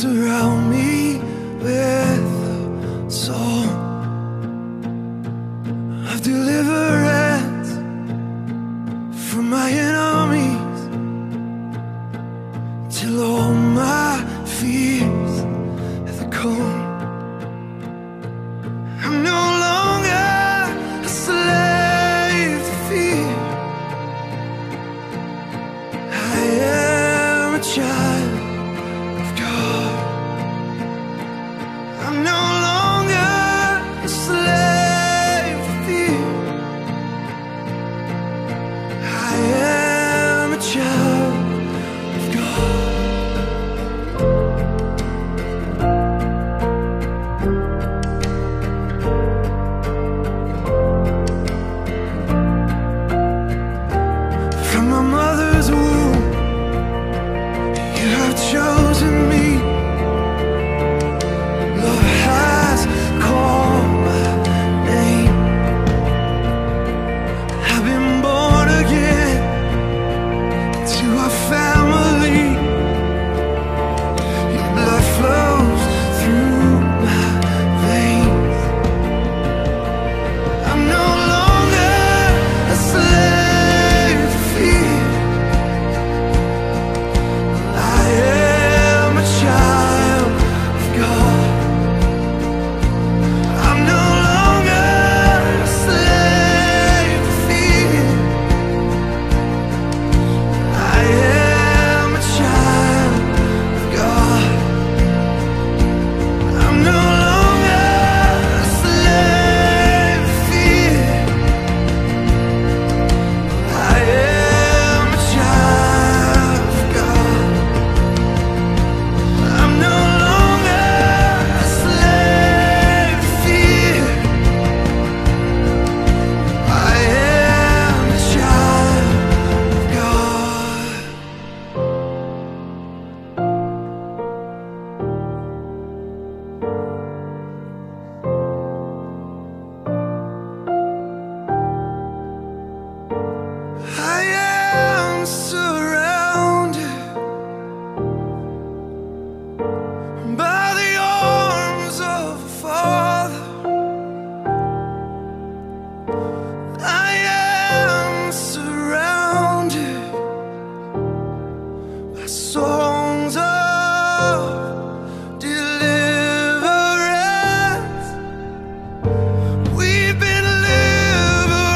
surround me with a song of deliverance from my enemies, till all my fears have gone. I'm no longer a slave to fear. I am a child of God. I'm no longer a slave to fear. I am a child of God. From my mother's womb, you have chosen me. Love has called my name. I've been born again to a family. Your blood flows through my veins. I'm no longer a slave to fear. I am a child of God. I'm no longer a slave to fear. I am a child of God. I'm no longer a slave to fear. I am a child of God. I'm no longer a slave to fear. I am a child of God. I am surrounded by the arms of a Father. I am surrounded by songs of deliverance. We've been liberated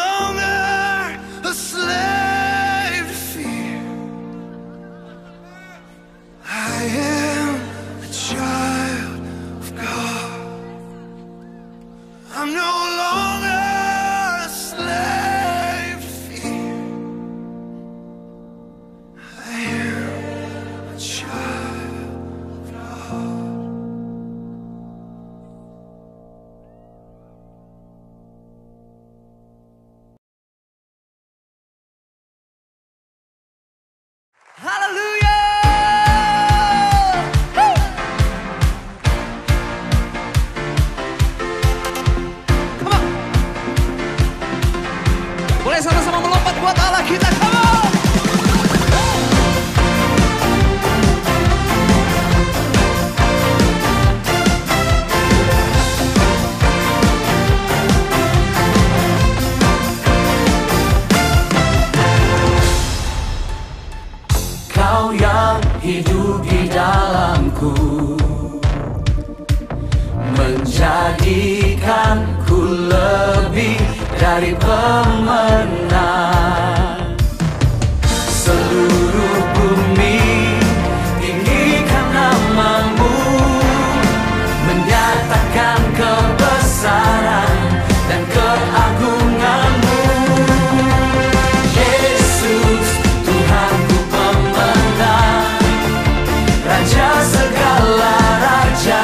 longer a slave to fear. I am a child of God. I'm no longer a slave to fear. I am a child of God. Hallelujah! Woo! Come on. Boleh sama-sama melompat buat Allah kita. Come on. Kau yang hidup di dalamku, menjadikanku lebih dari pemenang. Seluruh bumi tinggikan namamu, menyatakan kebesaran dan keagunganmu. Yesus, Tuhanku pemenang, Raja segala raja,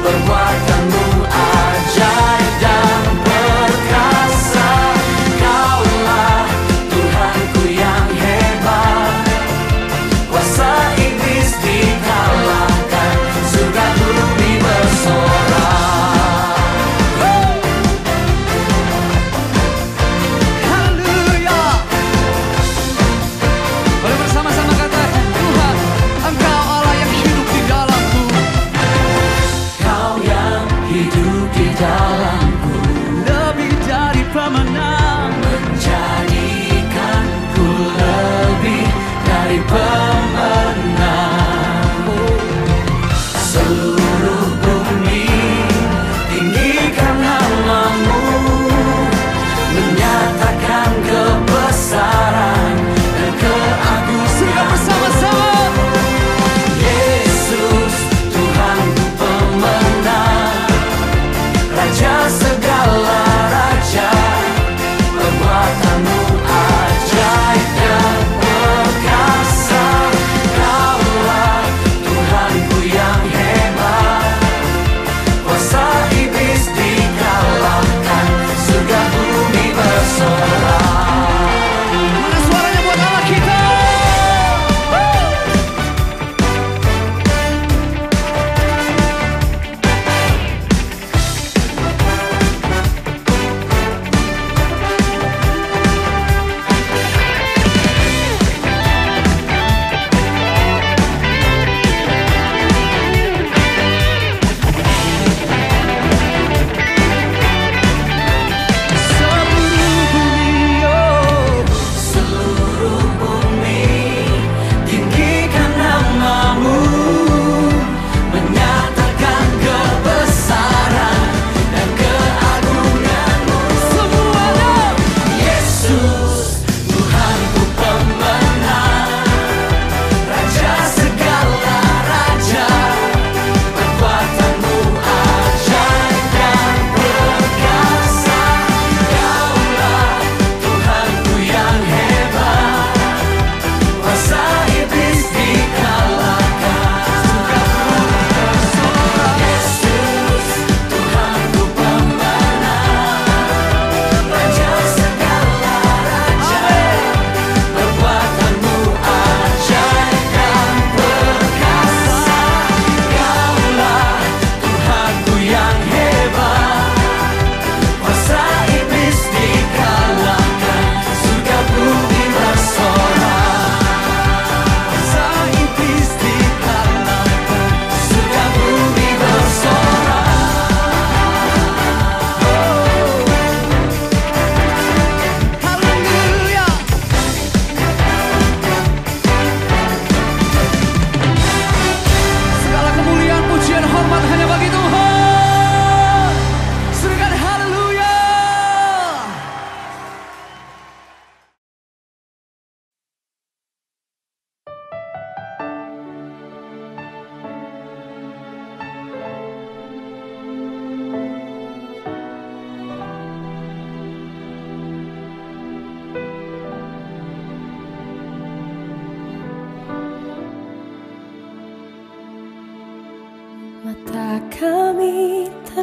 perbuatanmu ajaib dan perkasa. Kaulah Tuhanku yang hebat, kuasa iblis dikalahkan, surga bumi bersorak. Haleluya. Boleh bersama-sama katakan, Tuhan, Engkau Allah yang hidup di dalamku. Kau yang hidup di dalamku, Lebih dari pemenang. menjadikanku lebih dari pemenang. Seluruh bumi tinggikan namamu, menyatakan kebesaran dan Sudah keagungan. bersama-sama. Yesus, Tuhanku pemenang, Raja segala raja,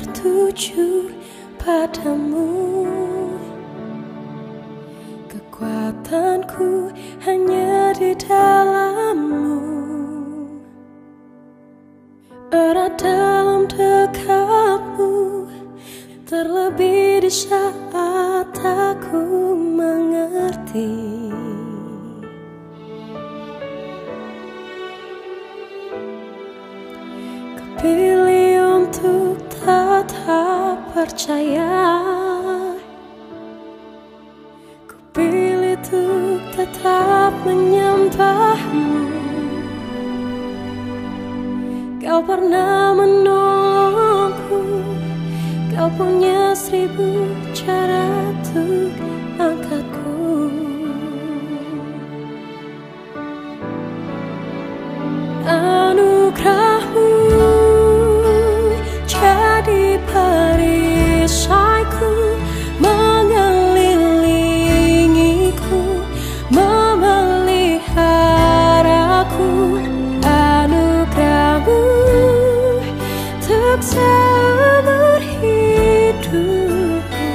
tertuju padamu. Kekuatanku hanya di dalam-Mu, erat dalam dekap-Mu, terlebih di saat aku mengerti. Pilih untuk tetap percaya, ku pilih untuk tetap menyembah-Mu. Kau pernah menolongku, Kau punya 1000 cara untuk angkatku. Anugerah-Mu jadi perisaiku, mengelilingiku, memeliharaku. Anugerah-Mu untuk seumur hidupku.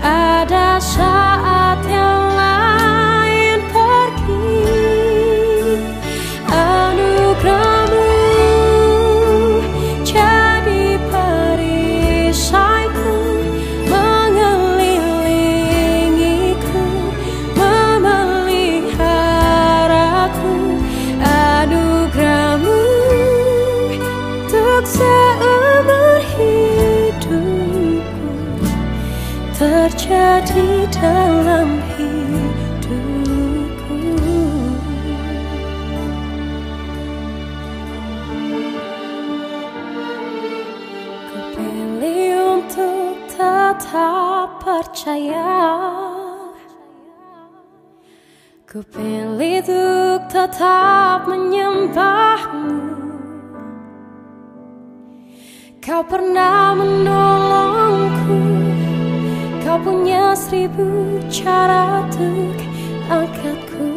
Ada saat yang lain pergi, anugerah-Mu jadi perisaiku, mengelilingiku, memeliharaku. Anugerah-Mu untuk seumur hidupku terjadi dalam hidupku. Ku pilih untuk tetap percaya, ku pilih untuk tetap menyembah-Mu. Kau pernah menolongku, Kau punya 1000 cara untuk angkatku.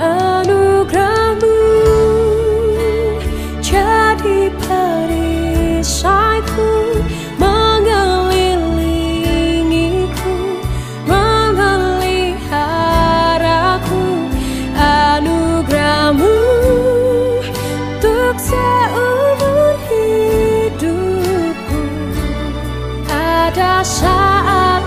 Anugerah-Mu jadi perisaiku, mengelilingiku, memeliharaku. Anugerah-Mu untuk seumur hidupku. Ada saat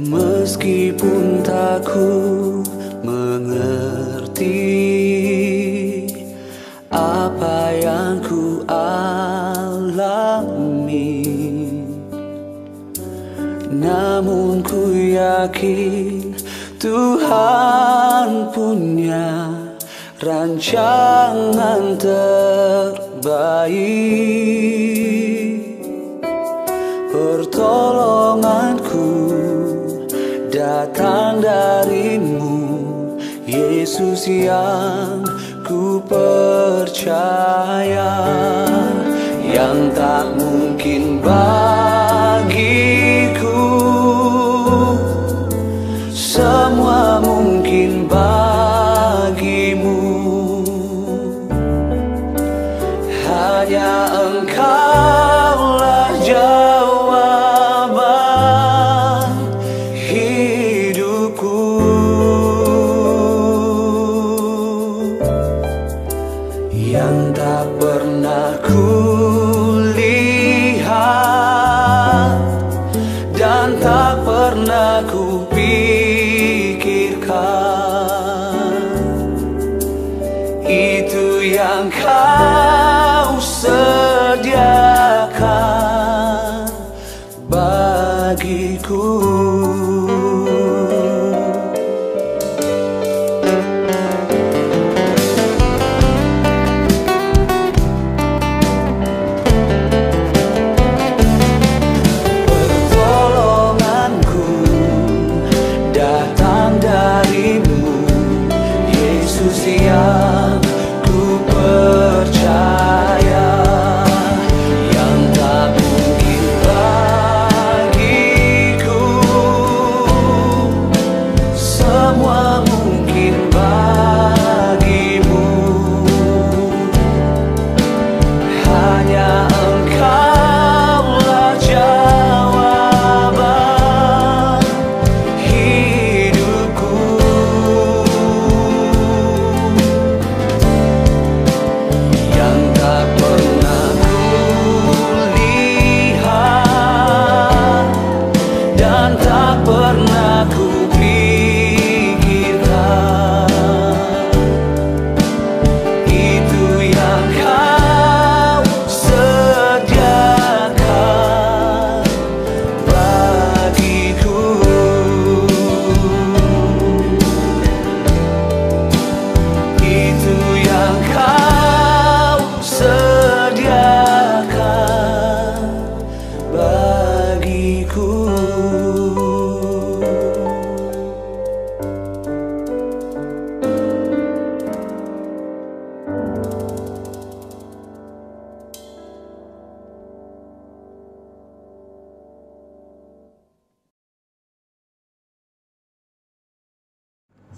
Meskipun tak ku mengerti apa yang ku alami, namun ku yakin Tuhan punya rancangan terbaik. Pertolonganku datang darimu, Yesus yang ku percaya. Yang tak mungkin bagiku, semua mungkin bagimu. Hanya Engkaulah jawaban hidupku. Yang tak pernah ku lihat dan tak pernah ku pikirkan, itu yang Kau sediakan bagiku. Pertolonganku datang darimu, Yesus yang ku percaya. Yang tak mungkin bagiku, semua mungkin bagimu. Hanya Engkaulah jawaban hidupku. Yang tak pernah ku lihat dan tak pernah ku pikirkan, itu yang Kau sediakan bagiku. Itu yang Kau sediakan bagiku.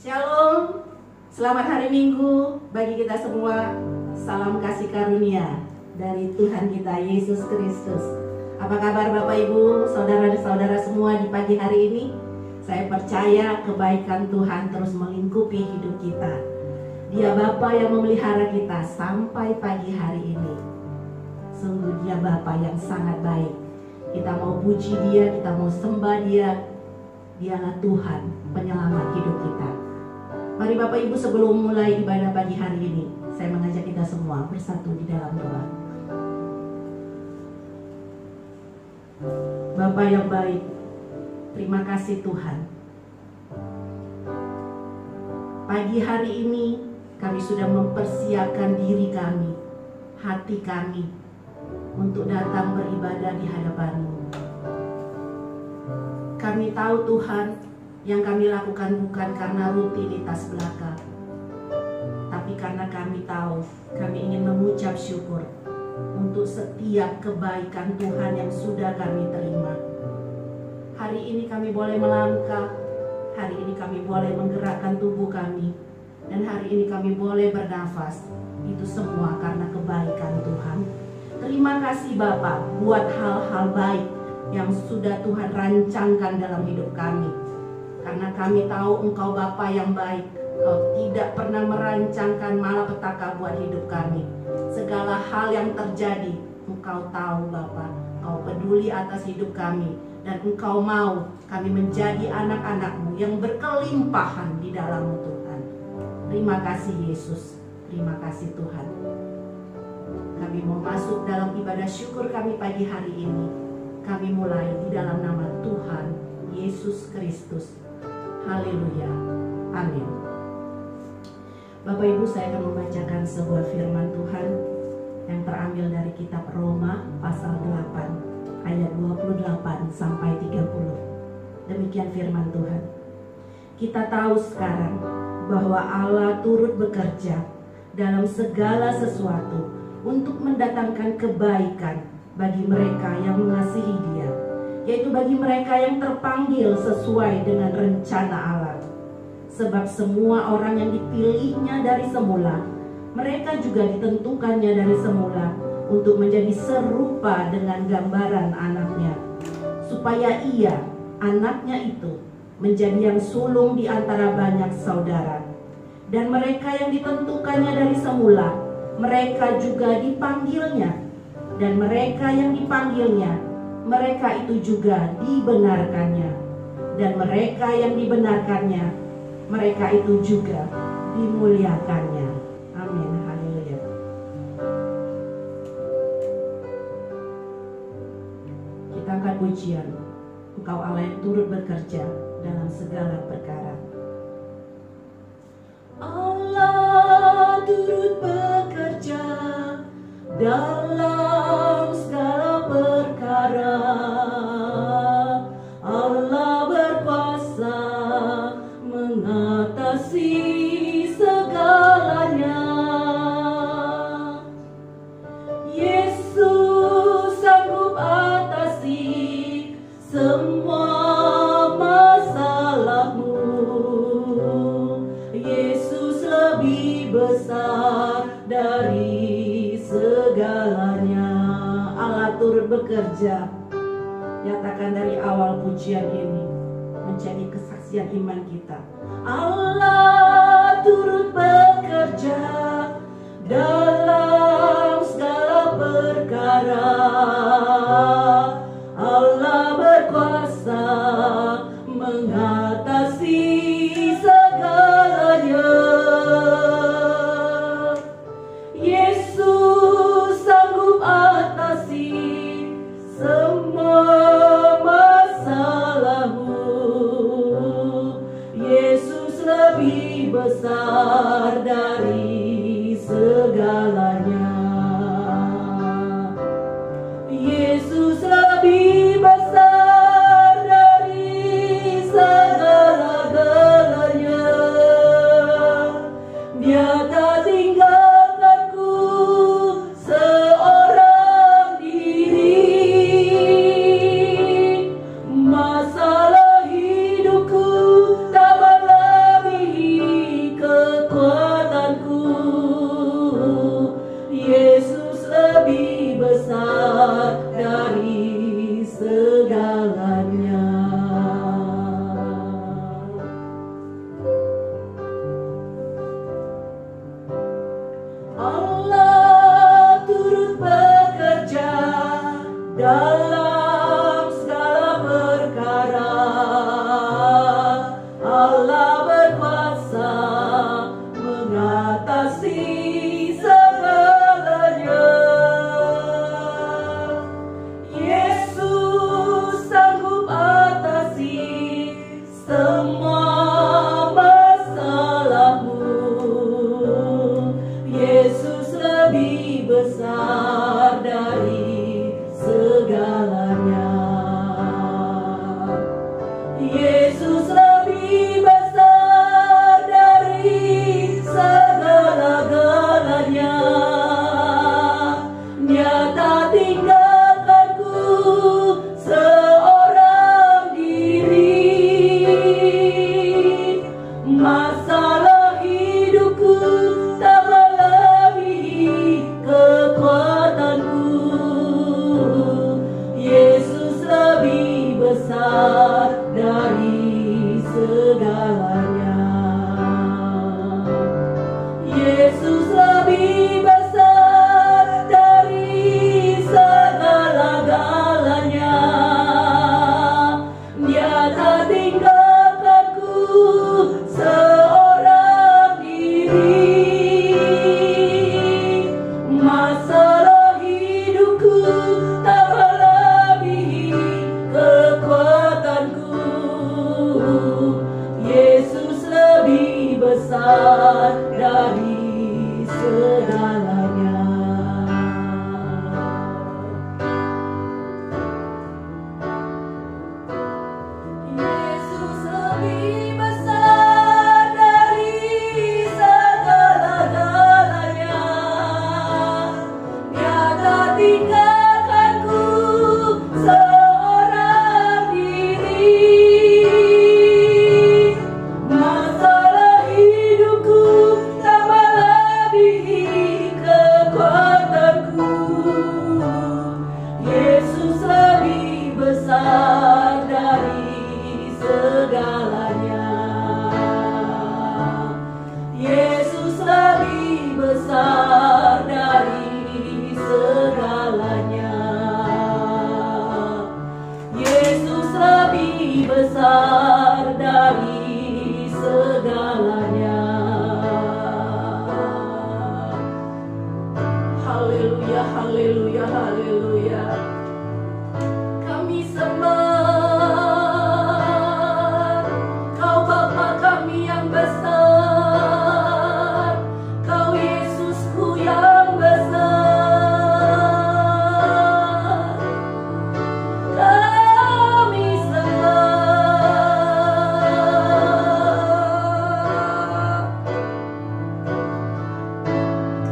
Shalom, selamat hari Minggu bagi kita semua. Salam kasih karunia dari Tuhan kita Yesus Kristus. Apa kabar Bapak Ibu, saudara dan saudara semua di pagi hari ini? Saya percaya kebaikan Tuhan terus melingkupi hidup kita. Dia Bapa yang memelihara kita sampai pagi hari ini. Sungguh Dia Bapa yang sangat baik. Kita mau puji Dia, kita mau sembah Dia. Dialah Tuhan penyelamat hidup kita. Mari Bapak Ibu, sebelum mulai ibadah pagi hari ini, saya mengajak kita semua bersatu di dalam doa. Bapa yang baik, terima kasih Tuhan. Pagi hari ini kami sudah mempersiapkan diri kami, hati kami, untuk datang beribadah di hadapan-Mu. Kami tahu Tuhan, yang kami lakukan bukan karena rutinitas belaka, tapi karena kami tahu kami ingin mengucap syukur untuk setiap kebaikan Tuhan yang sudah kami terima. Hari ini kami boleh melangkah, hari ini kami boleh menggerakkan tubuh kami, dan hari ini kami boleh bernafas. Itu semua karena kebaikan Tuhan. Terima kasih Bapa buat hal-hal baik yang sudah Tuhan rancangkan dalam hidup kami. Karena kami tahu Engkau Bapa yang baik, Engkau tidak pernah merancangkan malapetaka buat hidup kami. Segala hal yang terjadi, Engkau tahu Bapa. Engkau peduli atas hidup kami. Dan Engkau mau kami menjadi anak-anak-Mu yang berkelimpahan di dalam-Mu Tuhan. Terima kasih Yesus. Terima kasih Tuhan. Kami mau masuk dalam ibadah syukur kami pagi hari ini. Kami mulai di dalam nama Tuhan Yesus Kristus. Haleluya. Amin. Bapak Ibu, saya akan membacakan sebuah firman Tuhan yang terambil dari kitab Roma pasal 8 ayat 28 sampai 30. Demikian firman Tuhan. Kita tahu sekarang bahwa Allah turut bekerja dalam segala sesuatu untuk mendatangkan kebaikan bagi mereka yang mengasihi Dia, yaitu bagi mereka yang terpanggil sesuai dengan rencana Allah. Sebab semua orang yang dipilihnya dari semula, mereka juga ditentukannya dari semula untuk menjadi serupa dengan gambaran anaknya, supaya ia, anaknya itu, menjadi yang sulung di antara banyak saudara. Dan mereka yang ditentukannya dari semula, mereka juga dipanggilnya. Dan mereka yang dipanggilnya, mereka itu juga dibenarkannya. Dan mereka yang dibenarkannya, mereka itu juga dimuliakannya. Amin. Haleluya. Kita angkat pujian. Engkau Allah yang turut bekerja dalam segala perkara. Allah turut bekerja dalam segala perkara. Allah berkuasa mengatasi segalanya. Yesus sanggup atasi semua masalahmu. Yesus lebih besar dari segalanya. Allah turut bekerja. Nyatakan dari awal pujian ini menjadi kesaksian iman kita. Allah turut bekerja dalam segala perkara. Allah berkuasa mengatasi segalanya. Yesus sanggup atasi semua masalahmu. Yesus lebih besar dari segalanya. Yesus lebih besar dari segala-galanya. Dia tak tinggalkanku seorang diri. Masalah hidupku tak melebihi kekuatanku. besar dari segalanya. Yesus lebih besar dari segala-galanya. Dia tak tinggalkanku seorang diri. Masalah hidupku tak melebihi kekuatanku. Yesus lebih besar dari segalanya. Yesus lebih besar dari segalanya. Yesus lebih besar dari segalanya. Haleluya, haleluya, haleluya. Kami sembah Kau Bapa kami yang besar, Kau Yesusku yang besar. Kami sembah.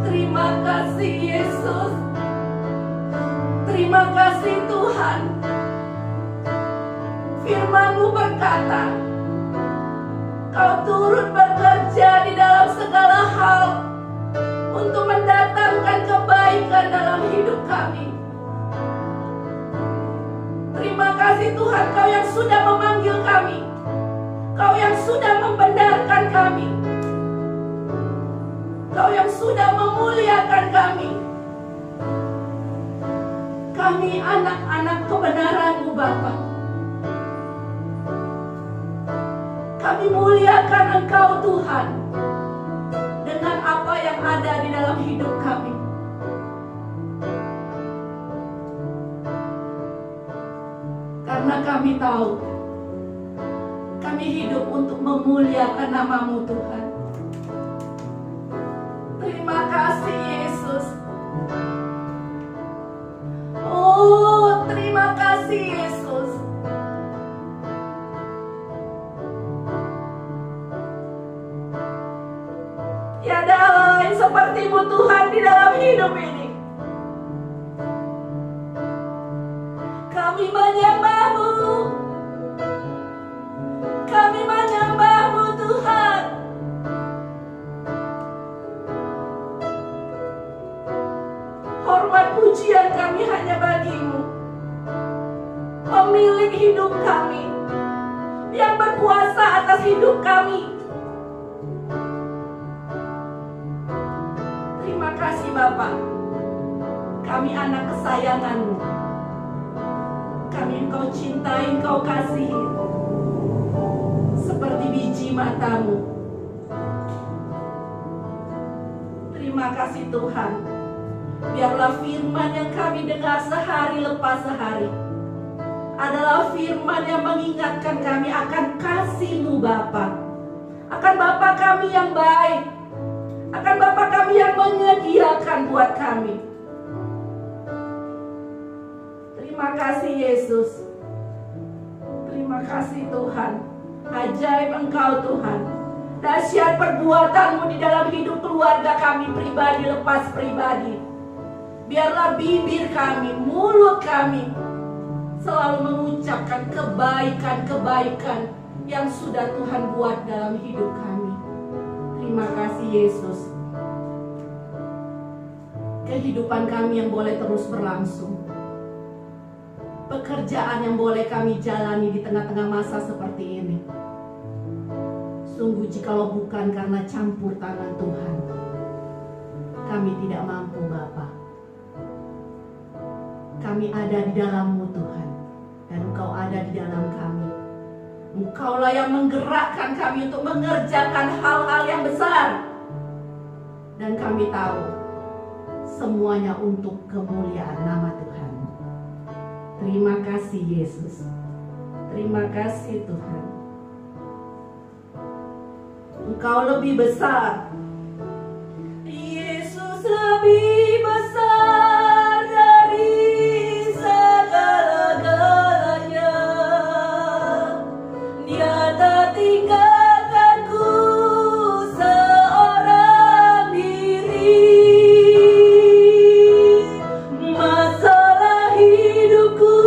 Terima kasih Yesus. Terima kasih Tuhan. Firman-Mu berkata, Kau turut bekerja di dalam segala hal untuk mendatangkan kebaikan dalam hidup kami. Terima kasih Tuhan, Kau yang sudah memanggil kami, Kau yang sudah membenarkan kami, Kau yang sudah memuliakan kami. Kami anak-anak kebenaran-Mu Bapa. Kami muliakan Engkau Tuhan dengan apa yang ada di dalam hidup kami. Karena kami tahu kami hidup untuk memuliakan nama-Mu Tuhan. Terima kasih Yesus. Oh, terima kasih Yesus. Tiada lain seperti-Mu Tuhan di dalam hidup ini. Kami menyembah-Mu. Kami menyembah-Mu Tuhan. Hormat pujian kami hanya bagi-Mu, pemilik hidup kami, yang berkuasa atas hidup kami. Terima kasih Bapa. Kami anak kesayangan-Mu. Kami Engkau cintai, Engkau kasihi, seperti biji mata-Mu. Terima kasih Tuhan. Biarlah firman yang kami dengar sehari lepas sehari adalah firman yang mengingatkan kami akan kasih-Mu Bapa, akan Bapa kami yang baik, akan Bapa kami yang menyediakan buat kami. Terima kasih Yesus. Terima kasih Tuhan. Ajaib Engkau Tuhan. Dahsyat perbuatan-Mu di dalam hidup keluarga kami, pribadi lepas pribadi. Biarlah bibir kami, mulut kami selalu mengucapkan kebaikan-kebaikan yang sudah Tuhan buat dalam hidup kami. Terima kasih Yesus. Kehidupan kami yang boleh terus berlangsung, pekerjaan yang boleh kami jalani di tengah-tengah masa seperti ini. Sungguh jikalau bukan karena campur tangan Tuhan, kami tidak mampu Bapa. Kami ada di dalam-Mu Tuhan, dan Engkau ada di dalam kami. Engkaulah yang menggerakkan kami untuk mengerjakan hal-hal yang besar. Dan kami tahu semuanya untuk kemuliaan nama Tuhan. Terima kasih Yesus. Terima kasih Tuhan. Engkau lebih besar. Yesus lebih besar dari segala-galanya. Dia tak tinggalkanku seorang diri. Masalah hidupku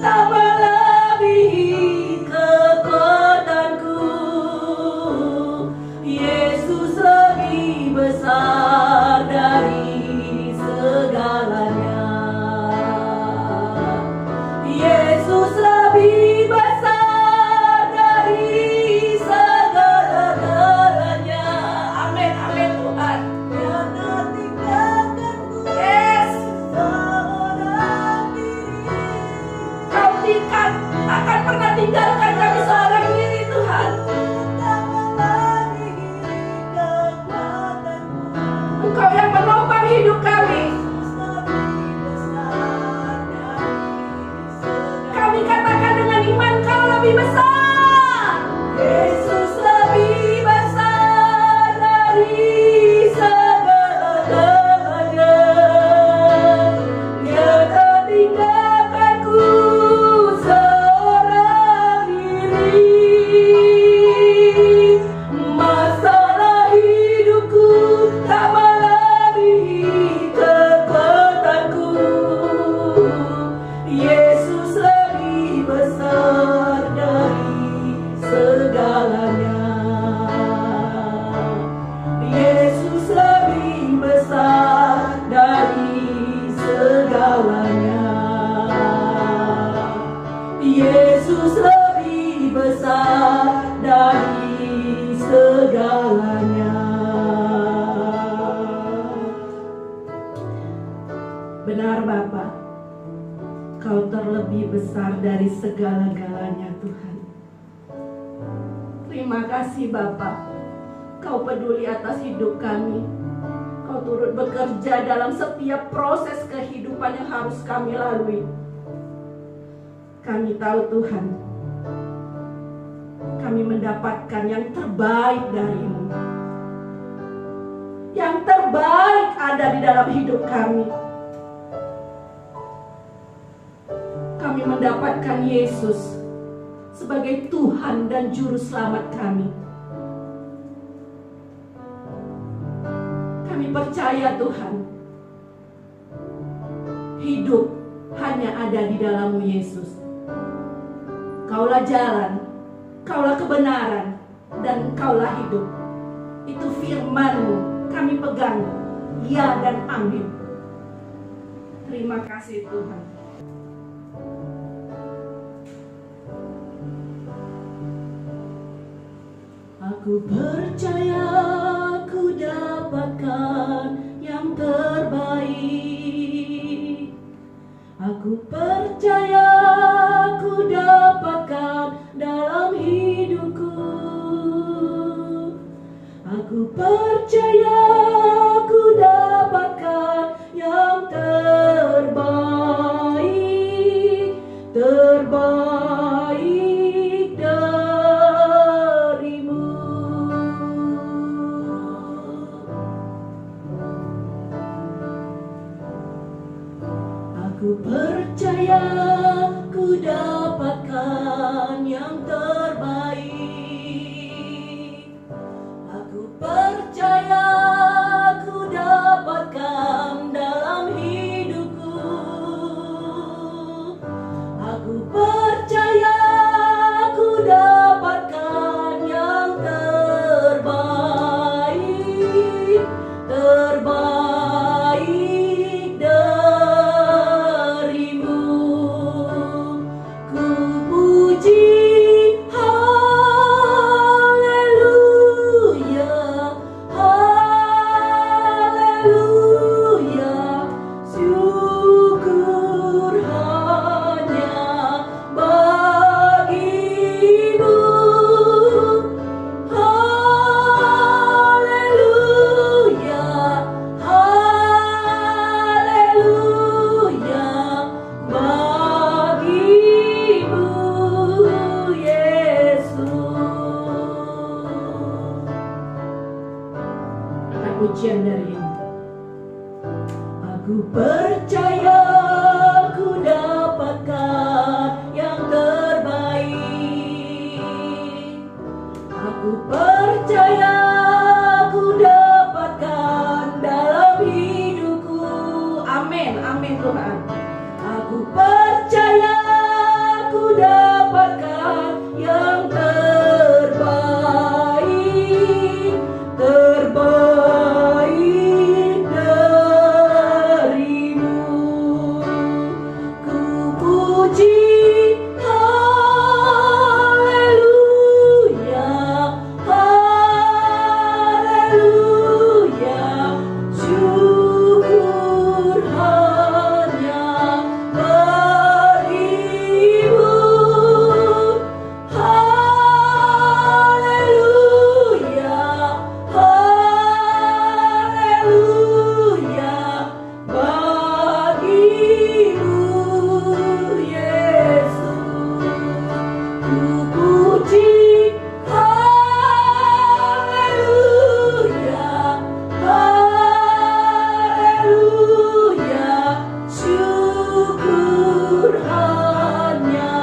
tak melebihi kekuatanku. Yesus lebih besar dari segalanya. Yesus lebih besar dari segala-galanya. Amin, amin Tuhan. Dia tak tinggalkanku. Yes. Seorang diri. Kau akan pernah tinggalkan kami seorang diri Tuhan. Engkau yang menopang hidup kami. Kami katakan dengan iman, Kau lebih besar. Yesus lebih besar dari segala-galanya. Dia tak tinggalkanku seorang diri. Masalah hidupku tak melebihi kekuatanku. Yesus lebih besar dari segalanya. Yesus lebih besar dari segalanya. Yesus lebih besar dari segalanya. Benar Bapa, Kau terlebih besar dari segala-galanya Tuhan. Terima kasih Bapa, Kau peduli atas hidup kami. Kau turut bekerja dalam setiap proses kehidupan yang harus kami lalui. Kami tahu Tuhan, kami mendapatkan yang terbaik dari-Mu. Yang terbaik ada di dalam hidup kami. Kami mendapatkan Yesus sebagai Tuhan dan Juru Selamat kami. Kami percaya Tuhan, hidup hanya ada di dalam-Mu Yesus. Kaulah jalan, Kaulah kebenaran, dan Kaulah hidup. Itu firman-Mu, kami pegang, ya dan amin. Terima kasih Tuhan. Aku percaya ku dapatkan yang terbaik. Aku percaya ku dapatkan dalam hidupku. Aku percaya ku dapatkan yang terbaik, terbaik darimu. Aku percaya ku dapatkan yang terbaik. Aku percaya ku dapatkan dalam hidupku. Aku percaya ku dapatkan yang terbaik, terbaik darimu. Ku puji pujian dari ini. Aku percaya ku dapatkan yang terbaik. Aku percaya ku dapatkan dalam hidupku. Amin, amin Tuhan. Aku percaya ku dapatkan yang terbaik, terbaik darimu. Ku puji haleluya, haleluya. Syukur hanya bagimu. Haleluya, haleluya. Bagimu Yesus. Ku puji haleluya, haleluya. Syukur hanya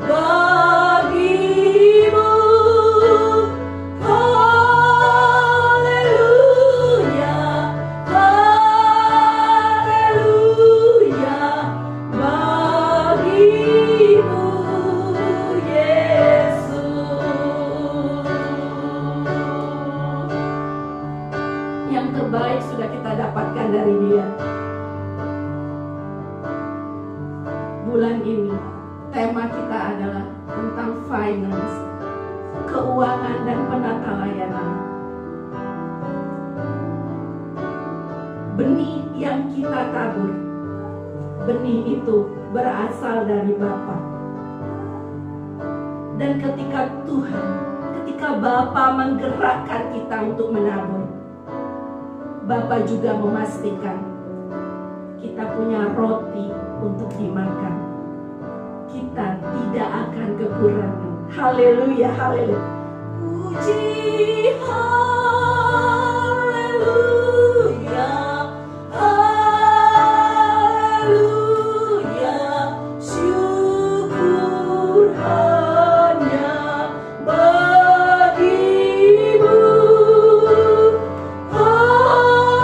bagimu. Haleluya, haleluya. Bagimu Yesus. Yang terbaik sudah kita dapatkan dari Dia. Bulan ini tema kita adalah tentang finance, keuangan dan penata layanan. Benih yang kita tabur, benih itu berasal dari Bapa. Dan ketika Bapa menggerakkan kita untuk menabur, Bapa juga memastikan kita punya roti untuk dimakan. Kita tidak akan kekurangan. Haleluya, haleluya. Puji haleluya, haleluya. Syukur hanya bagimu. Haleluya,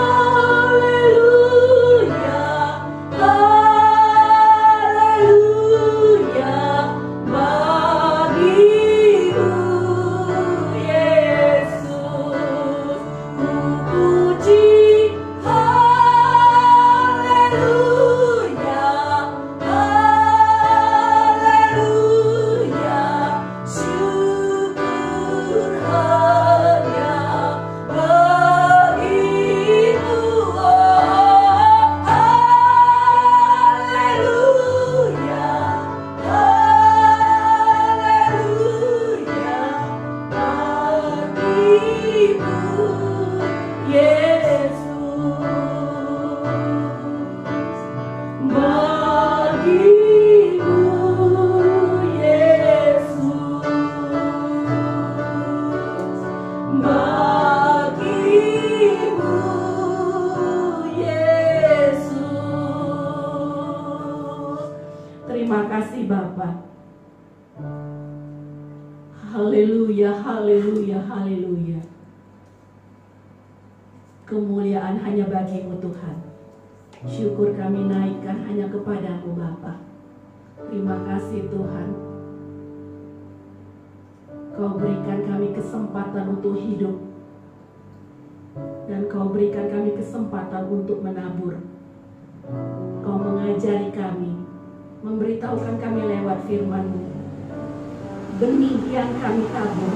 haleluya. Bagimu Yesus. Ku puji haleluya, haleluya. Syukur hanya bagimu. Haleluya, haleluya. Bagimu Yesus. Bagimu Yesus. Bagimu Yesus. Terima kasih Bapa. Haleluya, haleluya, haleluya. Kemuliaan hanya bagimu Tuhan. Syukur kami naikkan hanya kepadamu Bapa. Terima kasih Tuhan. Kau berikan kami kesempatan untuk hidup. Dan Kau berikan kami kesempatan untuk menabur. Kau mengajari kami, memberitahukan kami lewat firman-Mu. Benih yang kami tabur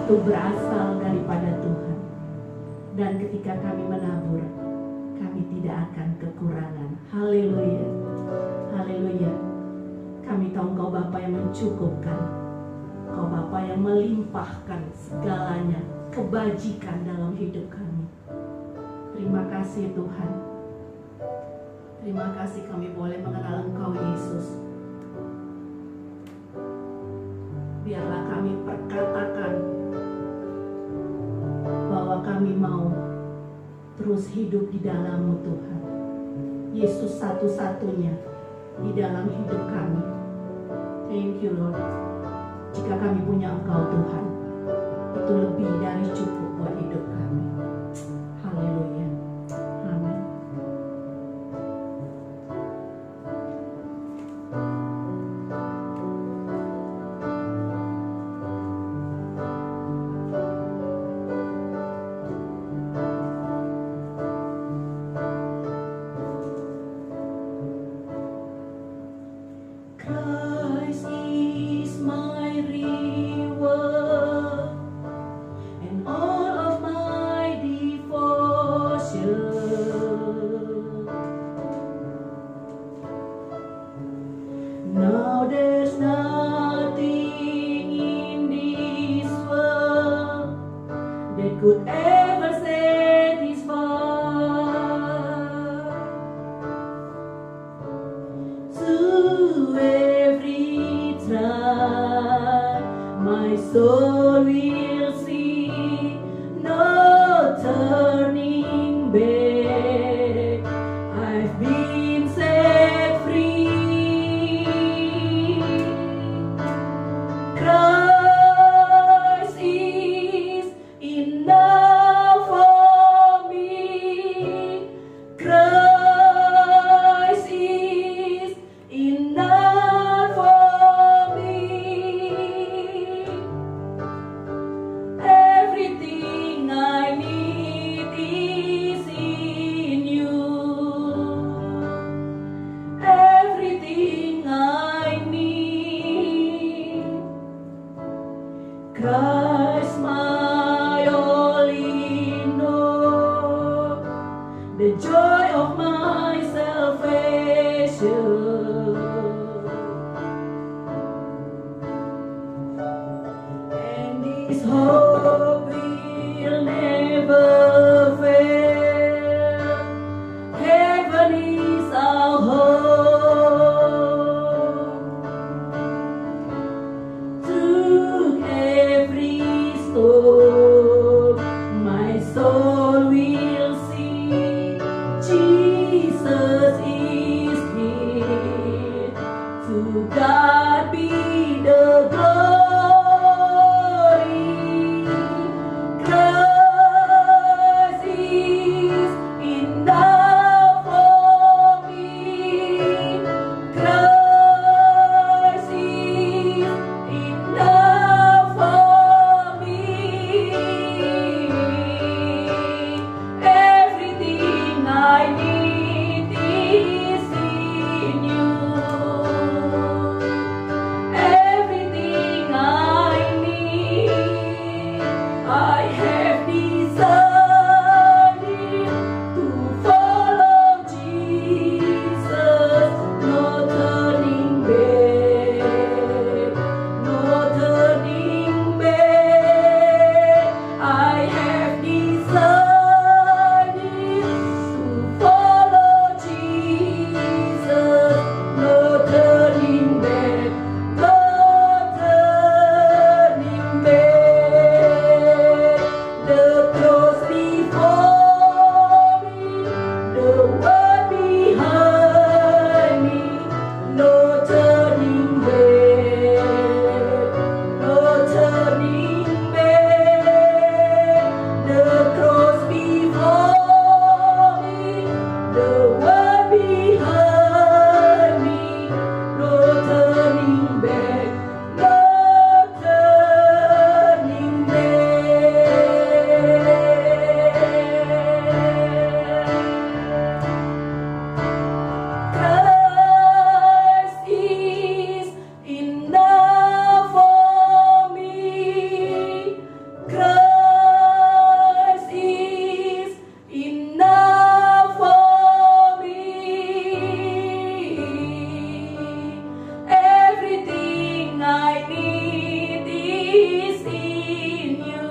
itu berasal daripada Tuhan. Dan ketika kami menabur, kami tidak akan kekurangan. Haleluya, haleluya. Kami tahu Engkau Bapa yang mencukupkan, Engkau Bapa yang melimpahkan segalanya, kebajikan dalam hidup kami. Terima kasih Tuhan. Terima kasih kami boleh mengenal Engkau Yesus. Biarlah kami perkatakan bahwa kami mau terus hidup di dalam-Mu Tuhan. Yesus satu-satunya di dalam hidup kami. Thank you Lord. Jika kami punya Engkau Tuhan, itu lebih dari cukup buat hidup kami. Haleluya. Amin. Christ is my reward and all of my devotion. Now there's nothing in this world that could ever satisfy. To every trial, my soul will see no turning back. I've been set free. Christ is enough for me. Christ is enough for me. Everything I need is in you. Everything I need. Christ my all in all, the joy of my salvation. And this hope will never fail. Heaven is our home. Through every storm, my soul will see Jesus is here. To God be the glory. Christ is enough for me. Christ is enough for me. Everything I need is in you. Everything I need, I have decided to follow Jesus. No turning back, no turning back. I have decided to follow Jesus. No turning back, no turning back. The cross before me, the world behind me. No turning back, no turning back. The cross before me, the world behind me. No turning back, no turning back. Christ is enough for me. Christ is enough for me. Everything I need is in you.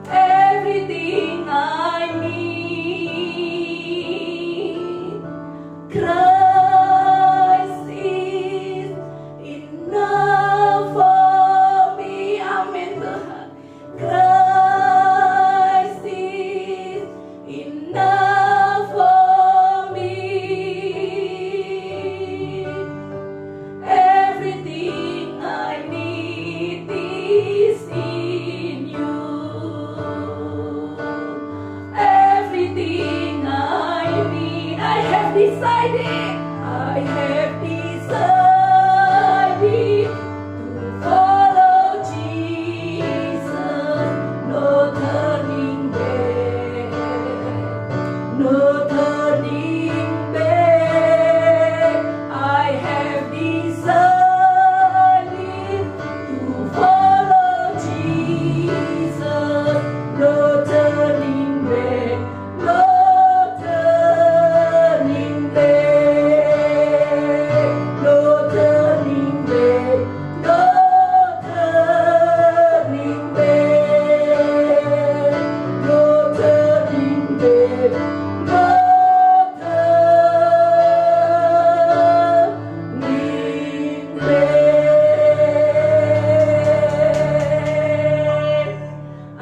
Everything I need. Christ is enough for me. Amin Tuhan. Christ is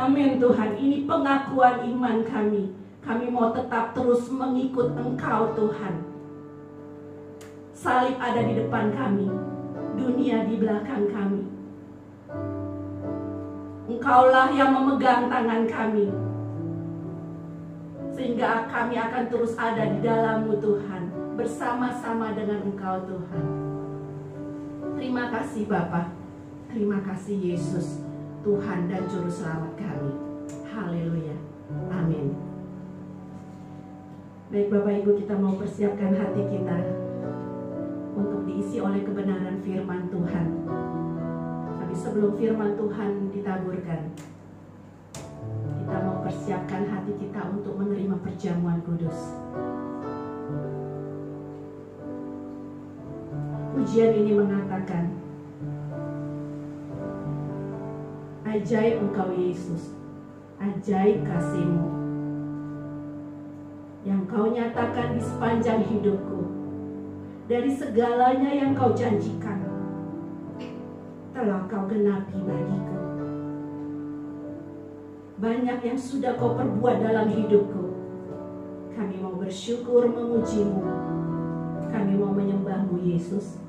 Amin Tuhan, ini pengakuan iman kami. Kami mau tetap terus mengikut Engkau Tuhan. Salib ada di depan kami, dunia di belakang kami. Engkaulah yang memegang tangan kami, sehingga kami akan terus ada di dalam-Mu Tuhan, bersama-sama dengan Engkau Tuhan. Terima kasih Bapa, terima kasih Yesus, Tuhan dan Juru Selamat kami. Haleluya, amin. Baik Bapak Ibu, kita mau persiapkan hati kita untuk diisi oleh kebenaran firman Tuhan. Tapi sebelum firman Tuhan ditaburkan, kita mau persiapkan hati kita untuk menerima perjamuan kudus. Pujian ini mengatakan, ajaib Engkau Yesus, ajaib kasih-Mu, yang Kau nyatakan di sepanjang hidupku. Dari segalanya yang Kau janjikan, telah Kau genapi bagiku. Banyak yang sudah Kau perbuat dalam hidupku. Kami mau bersyukur memuji-Mu. Kami mau menyembah-Mu Yesus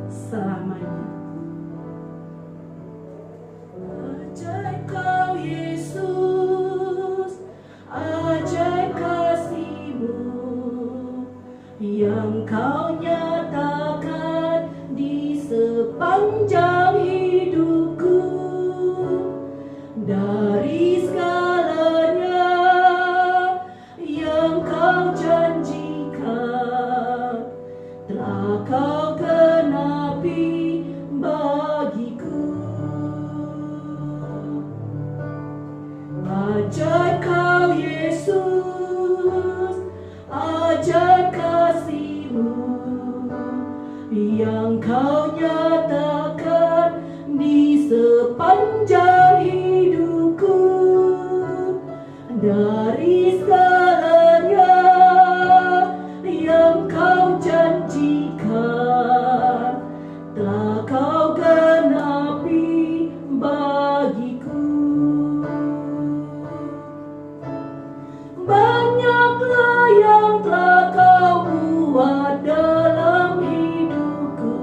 selamanya. Ajaib Kau Yesus, ajaib kasih-Mu, yang Kau nyatakan di sepanjang hidupku. Dari segalanya yang Kau janjikan, telah Kau genapi bagiku. Ajaib Kau Yesus, ajaib kasih-Mu, yang Kau nyatakan di sepanjang hidupku. Dari segalanya yang Kau janjikan, telah Kau genapi bagiku. Banyaklah yang telah Kau buat dalam hidupku.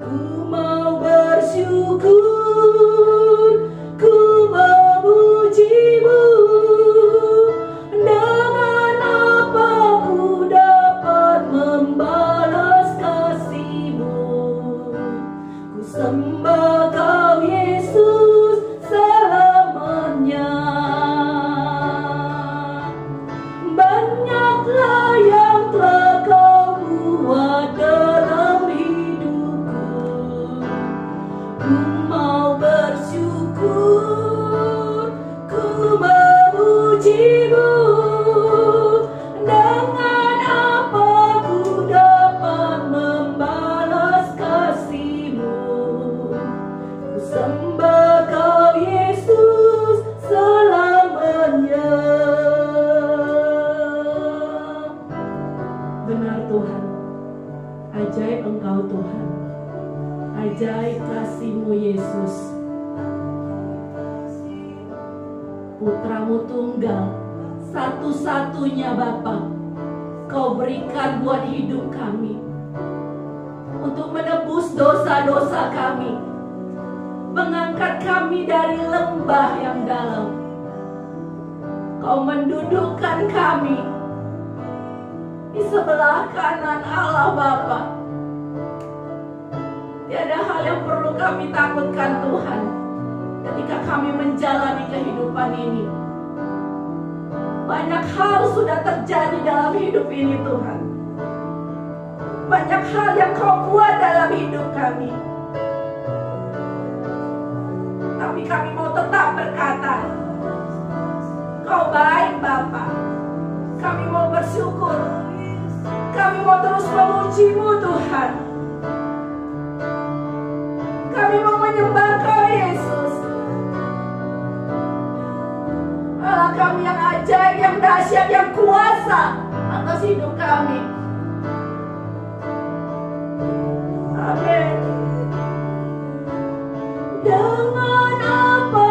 Ku mau bersyukur, ku memuji-Mu. Dengan apa ku dapat membalas kasih-Mu? Ku sembah Kau Yesus selamanya. Banyaklah yang telah Kau buat dalam hidupku. Ku mau bersyukur, ku memuji-Mu. Dengan apa ku dapat membalas kasih-Mu? Ku sembah Kau Yesus selamanya. Benar Tuhan, ajaib Engkau Tuhan, ajaib kasih-Mu Yesus. Putra-Mu tunggal, satu-satunya Bapa, Kau berikan buat hidup kami, untuk menebus dosa-dosa kami, mengangkat kami dari lembah yang dalam. Kau mendudukkan kami di sebelah kanan Allah Bapa. Tiada hal yang perlu kami takutkan Tuhan, ketika kami menjalani kehidupan ini. Banyak hal sudah terjadi dalam hidup ini Tuhan. Banyak hal yang Kau buat dalam hidup kami. Tapi kami mau tetap berkata, Kau baik Bapa. Kami mau bersyukur. Kami mau terus memuji-Mu Tuhan. Kami mau menyembah Kau Yesus. Allah kami yang ajaib, yang dahsyat, yang kuasa atas hidup kami. Amin. Dengan apa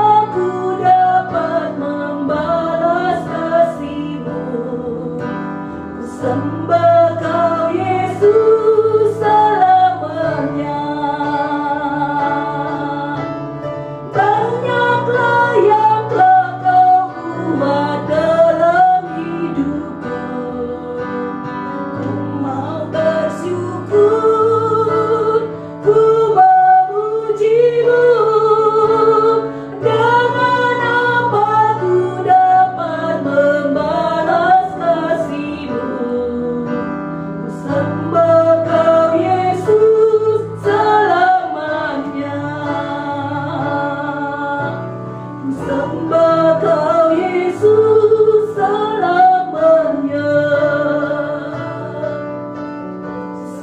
Sembah Kau Yesus selamanya.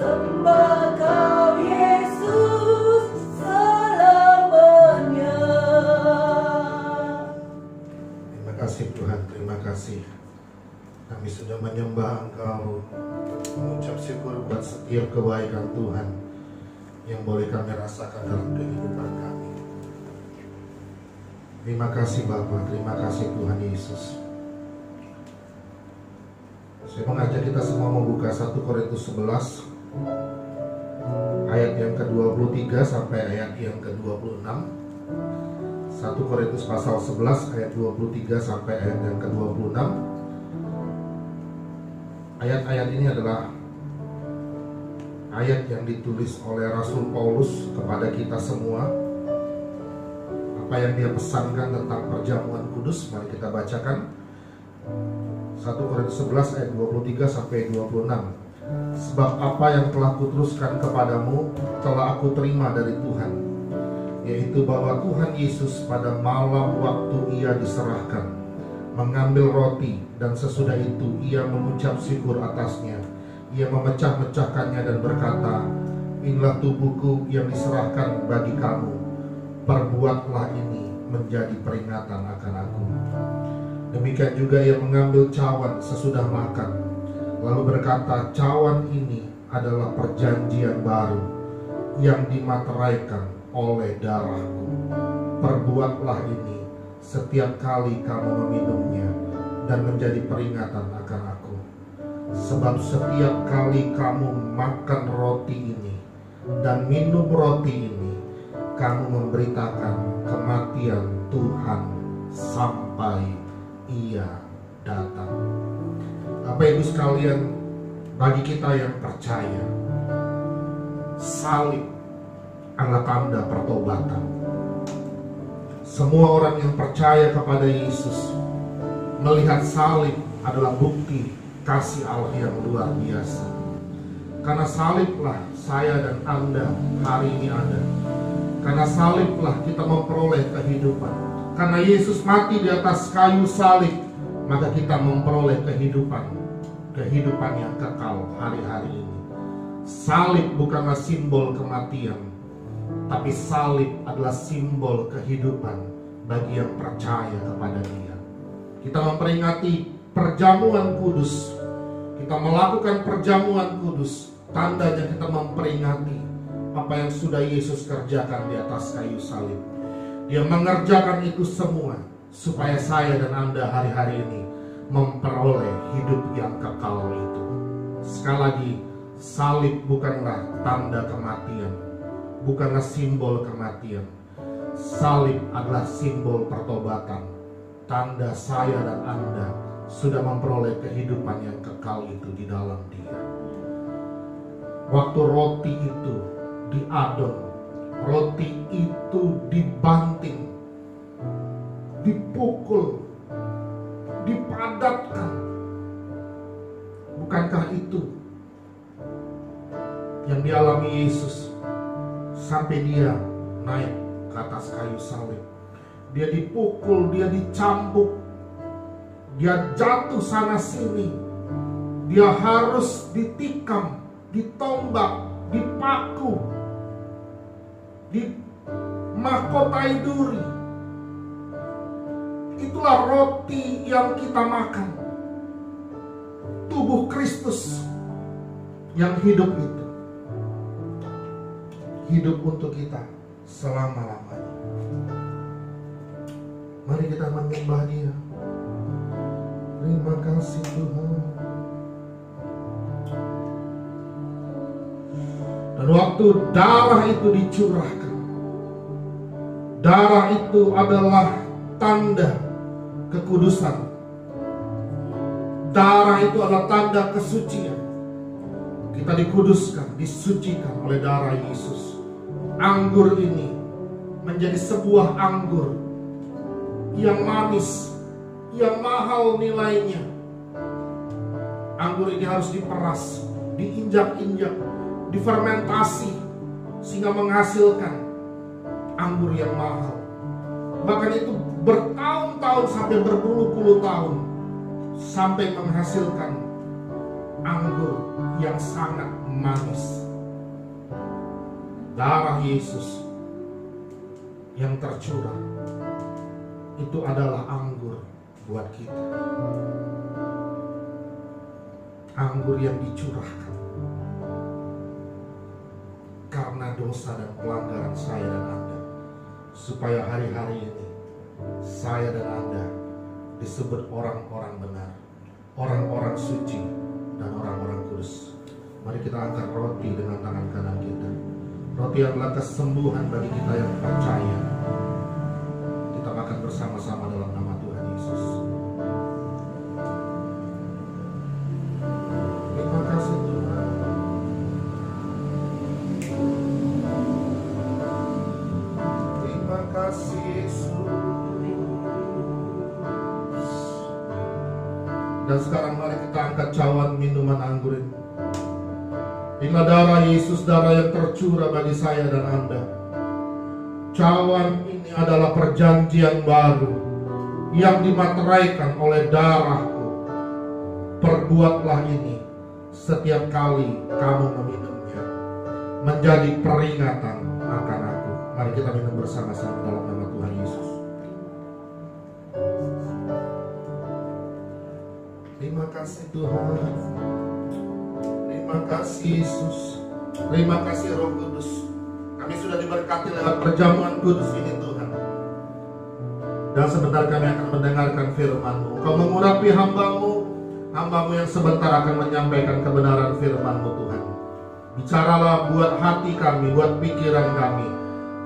Sembah Kau Yesus selamanya. Terima kasih Tuhan, terima kasih. Kami sudah menyembah Engkau, mengucap syukur buat setiap kebaikan Tuhan yang boleh kami rasakan dalam kehidupan kami. Terima kasih Bapa, terima kasih Tuhan Yesus. Saya mengajak kita semua membuka 1 Korintus 11 ayat yang ke-23 sampai ayat yang ke-26. 1 Korintus pasal 11 ayat 23 sampai ayat yang ke-26. Ayat-ayat ini adalah ayat yang ditulis oleh Rasul Paulus kepada kita semua. Apa yang dia pesankan tentang perjamuan kudus, mari kita bacakan. 1 Korintus 11 ayat 23 sampai 26. Sebab apa yang telah kuteruskan kepadamu telah aku terima dari Tuhan, yaitu bahwa Tuhan Yesus pada malam waktu ia diserahkan mengambil roti, dan sesudah itu ia mengucap syukur atasnya. Ia memecah-mecahkannya dan berkata, inilah tubuhku yang diserahkan bagi kamu. Perbuatlah ini menjadi peringatan akan aku. Demikian juga ia mengambil cawan sesudah makan, lalu berkata, cawan ini adalah perjanjian baru yang dimateraikan oleh darahku. Perbuatlah ini setiap kali kamu meminumnya dan menjadi peringatan akan aku. Sebab setiap kali kamu makan roti ini dan minum roti ini, kamu memberitakan kematian Tuhan sampai ia datang. Bapak Ibu sekalian, bagi kita yang percaya, salib adalah tanda pertobatan. Semua orang yang percaya kepada Yesus melihat salib adalah bukti kasih Allah yang luar biasa. Karena saliblah saya dan Anda hari ini ada. Karena saliblah kita memperoleh kehidupan. Karena Yesus mati di atas kayu salib, maka kita memperoleh kehidupan yang kekal hari-hari ini. Salib bukanlah simbol kematian, tapi salib adalah simbol kehidupan bagi yang percaya kepada Dia. Kita memperingati perjamuan kudus. Kita melakukan perjamuan kudus. Tandanya kita memperingati apa yang sudah Yesus kerjakan di atas kayu salib. Dia mengerjakan itu semua supaya saya dan Anda hari-hari ini memperoleh hidup yang kekal itu. Sekali lagi, salib bukanlah tanda kematian, bukanlah simbol kematian. Salib adalah simbol pertobatan. Tanda saya dan Anda sudah memperoleh kehidupan yang kekal itu di dalam Dia. Waktu roti itu diadon, roti itu dibanting, dipukul, dipadatkan. Bukankah itu yang dialami Yesus sampai Dia naik ke atas kayu salib? Dia dipukul, dia dicambuk, dia jatuh sana sini, dia harus ditikam, ditombak, dipaku, dimahkotai duri. Itulah roti yang kita makan, tubuh Kristus yang hidup itu, hidup untuk kita selama-lamanya. Mari kita menyembah Dia. Terima kasih Tuhan. Dan waktu darah itu dicurahkan, darah itu adalah tanda kekudusan. Darah itu adalah tanda kesucian. Kita dikuduskan, disucikan oleh darah Yesus. Anggur ini menjadi sebuah anggur yang manis, yang mahal nilainya. Anggur ini harus diperas, diinjak-injak, difermentasi, sehingga menghasilkan anggur yang mahal. Bahkan itu bertahun-tahun sampai berpuluh-puluh tahun sampai menghasilkan anggur yang sangat manis. Darah Yesus yang tercurah itu adalah anggur buat kita. Anggur yang dicurahkan karena dosa dan pelanggaran saya dan Anda, supaya hari-hari ini saya dan Anda disebut orang-orang benar, orang-orang suci, dan orang-orang kudus. Mari kita angkat roti dengan tangan kanan kita. Roti adalah kesembuhan bagi kita yang percaya. Kita makan bersama-sama dalam nama Tuhan Yesus. Terima kasih Tuhan. Terima kasih Yesus. Dan sekarang mari kita angkat cawan minuman anggur ini. Inilah darah Yesus, darah yang tercurah bagi saya dan Anda. Cawan ini adalah perjanjian baru yang dimateraikan oleh darahku. Perbuatlah ini setiap kali kamu meminumnya, menjadi peringatan akan aku. Mari kita minum bersama-sama dalam nama Tuhan Yesus. Terima kasih Tuhan. Terima kasih Yesus. Terima kasih Roh Kudus. Kami sudah diberkati lewat perjamuan kudus ini Tuhan. Dan sebentar kami akan mendengarkan firman-Mu. Kau mengurapi hamba-Mu, hamba-Mu yang sebentar akan menyampaikan kebenaran firman-Mu Tuhan. Bicaralah buat hati kami, buat pikiran kami,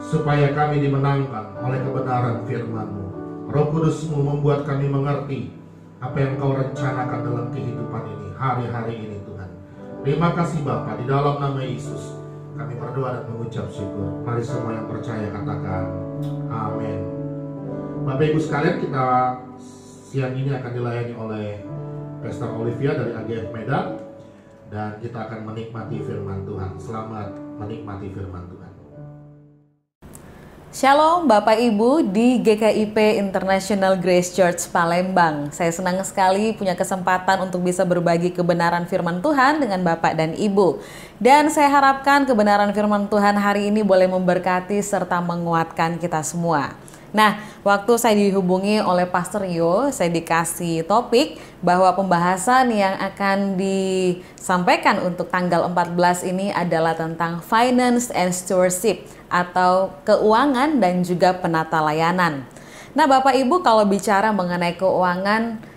supaya kami dimenangkan oleh kebenaran firman-Mu. Roh Kudus-Mu membuat kami mengerti apa yang Kau rencanakan dalam kehidupan ini, hari-hari ini Tuhan. Terima kasih Bapa, di dalam nama Yesus kami berdoa dan mengucap syukur. Mari semua yang percaya katakan amin. Bapak Ibu sekalian, kita siang ini akan dilayani oleh Pastor Olivia dari AGF Medan, dan kita akan menikmati firman Tuhan. Selamat menikmati firman Tuhan. Shalom Bapak Ibu di GKIP International Grace Church Palembang. Saya senang sekali punya kesempatan untuk bisa berbagi kebenaran firman Tuhan dengan Bapak dan Ibu. Dan saya harapkan kebenaran firman Tuhan hari ini boleh memberkati serta menguatkan kita semua. Nah, waktu saya dihubungi oleh Pastor Yo, saya dikasih topik bahwa pembahasan yang akan disampaikan untuk tanggal 14 ini adalah tentang finance and stewardship atau keuangan dan juga penata layanan. Nah, Bapak Ibu, kalau bicara mengenai keuangan,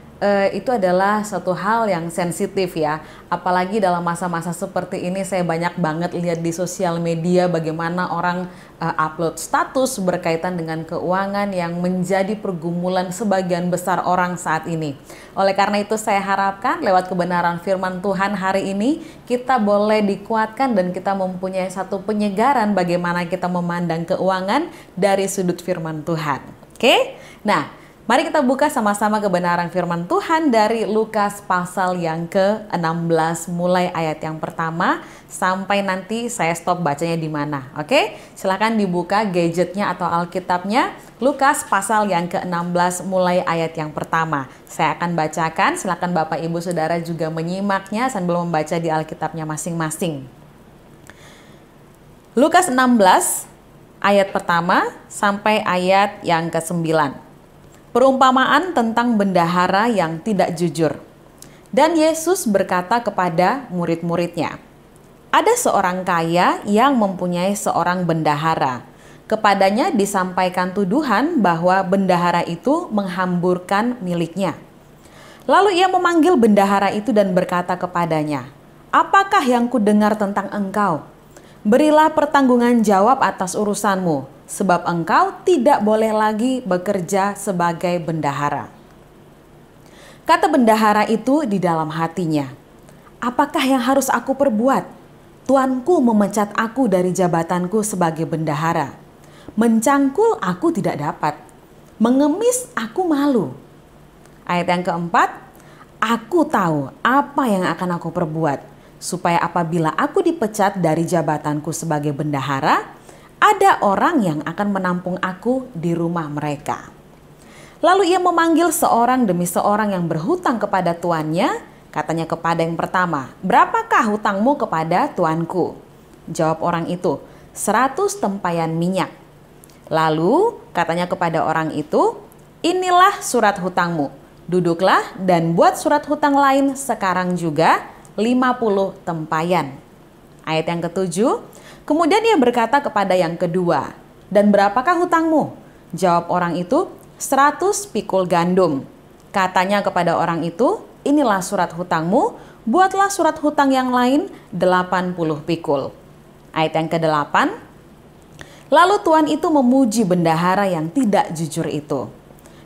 itu adalah satu hal yang sensitif ya. Apalagi dalam masa-masa seperti ini, saya banyak banget lihat di sosial media bagaimana orang upload status berkaitan dengan keuangan yang menjadi pergumulan sebagian besar orang saat ini. Oleh karena itu saya harapkan lewat kebenaran firman Tuhan hari ini kita boleh dikuatkan dan kita mempunyai satu penyegaran bagaimana kita memandang keuangan dari sudut firman Tuhan. Oke? Nah, mari kita buka sama-sama kebenaran firman Tuhan dari Lukas pasal yang ke-16 mulai ayat yang pertama sampai nanti saya stop bacanya di mana. Oke? Silakan dibuka gadgetnya atau Alkitabnya. Lukas pasal yang ke-16 mulai ayat yang pertama. Saya akan bacakan, silakan Bapak Ibu Saudara juga menyimaknya sambil membaca di Alkitabnya masing-masing. Lukas 16 ayat pertama sampai ayat yang ke-9. Perumpamaan tentang bendahara yang tidak jujur. Dan Yesus berkata kepada murid-muridnya, ada seorang kaya yang mempunyai seorang bendahara. Kepadanya disampaikan tuduhan bahwa bendahara itu menghamburkan miliknya. Lalu ia memanggil bendahara itu dan berkata kepadanya, apakah yang kudengar tentang engkau? Berilah pertanggungan jawab atas urusanmu, sebab engkau tidak boleh lagi bekerja sebagai bendahara. Kata bendahara itu di dalam hatinya, apakah yang harus aku perbuat? Tuanku memecat aku dari jabatanku sebagai bendahara. Mencangkul aku tidak dapat, mengemis aku malu. Ayat yang keempat, aku tahu apa yang akan aku perbuat, supaya apabila aku dipecat dari jabatanku sebagai bendahara, ada orang yang akan menampung aku di rumah mereka. Lalu ia memanggil seorang demi seorang yang berhutang kepada tuannya. Katanya kepada yang pertama, "Berapakah hutangmu kepada tuanku?" Jawab orang itu, 100 tempayan minyak. Lalu katanya kepada orang itu, "Inilah surat hutangmu. Duduklah dan buat surat hutang lain sekarang juga 50 tempayan." Ayat yang ketujuh, kemudian ia berkata kepada yang kedua, "Dan berapakah hutangmu?" Jawab orang itu, 100 pikul gandum. Katanya kepada orang itu, "Inilah surat hutangmu, buatlah surat hutang yang lain 80 pikul." Ayat yang ke-8, lalu tuan itu memuji bendahara yang tidak jujur itu,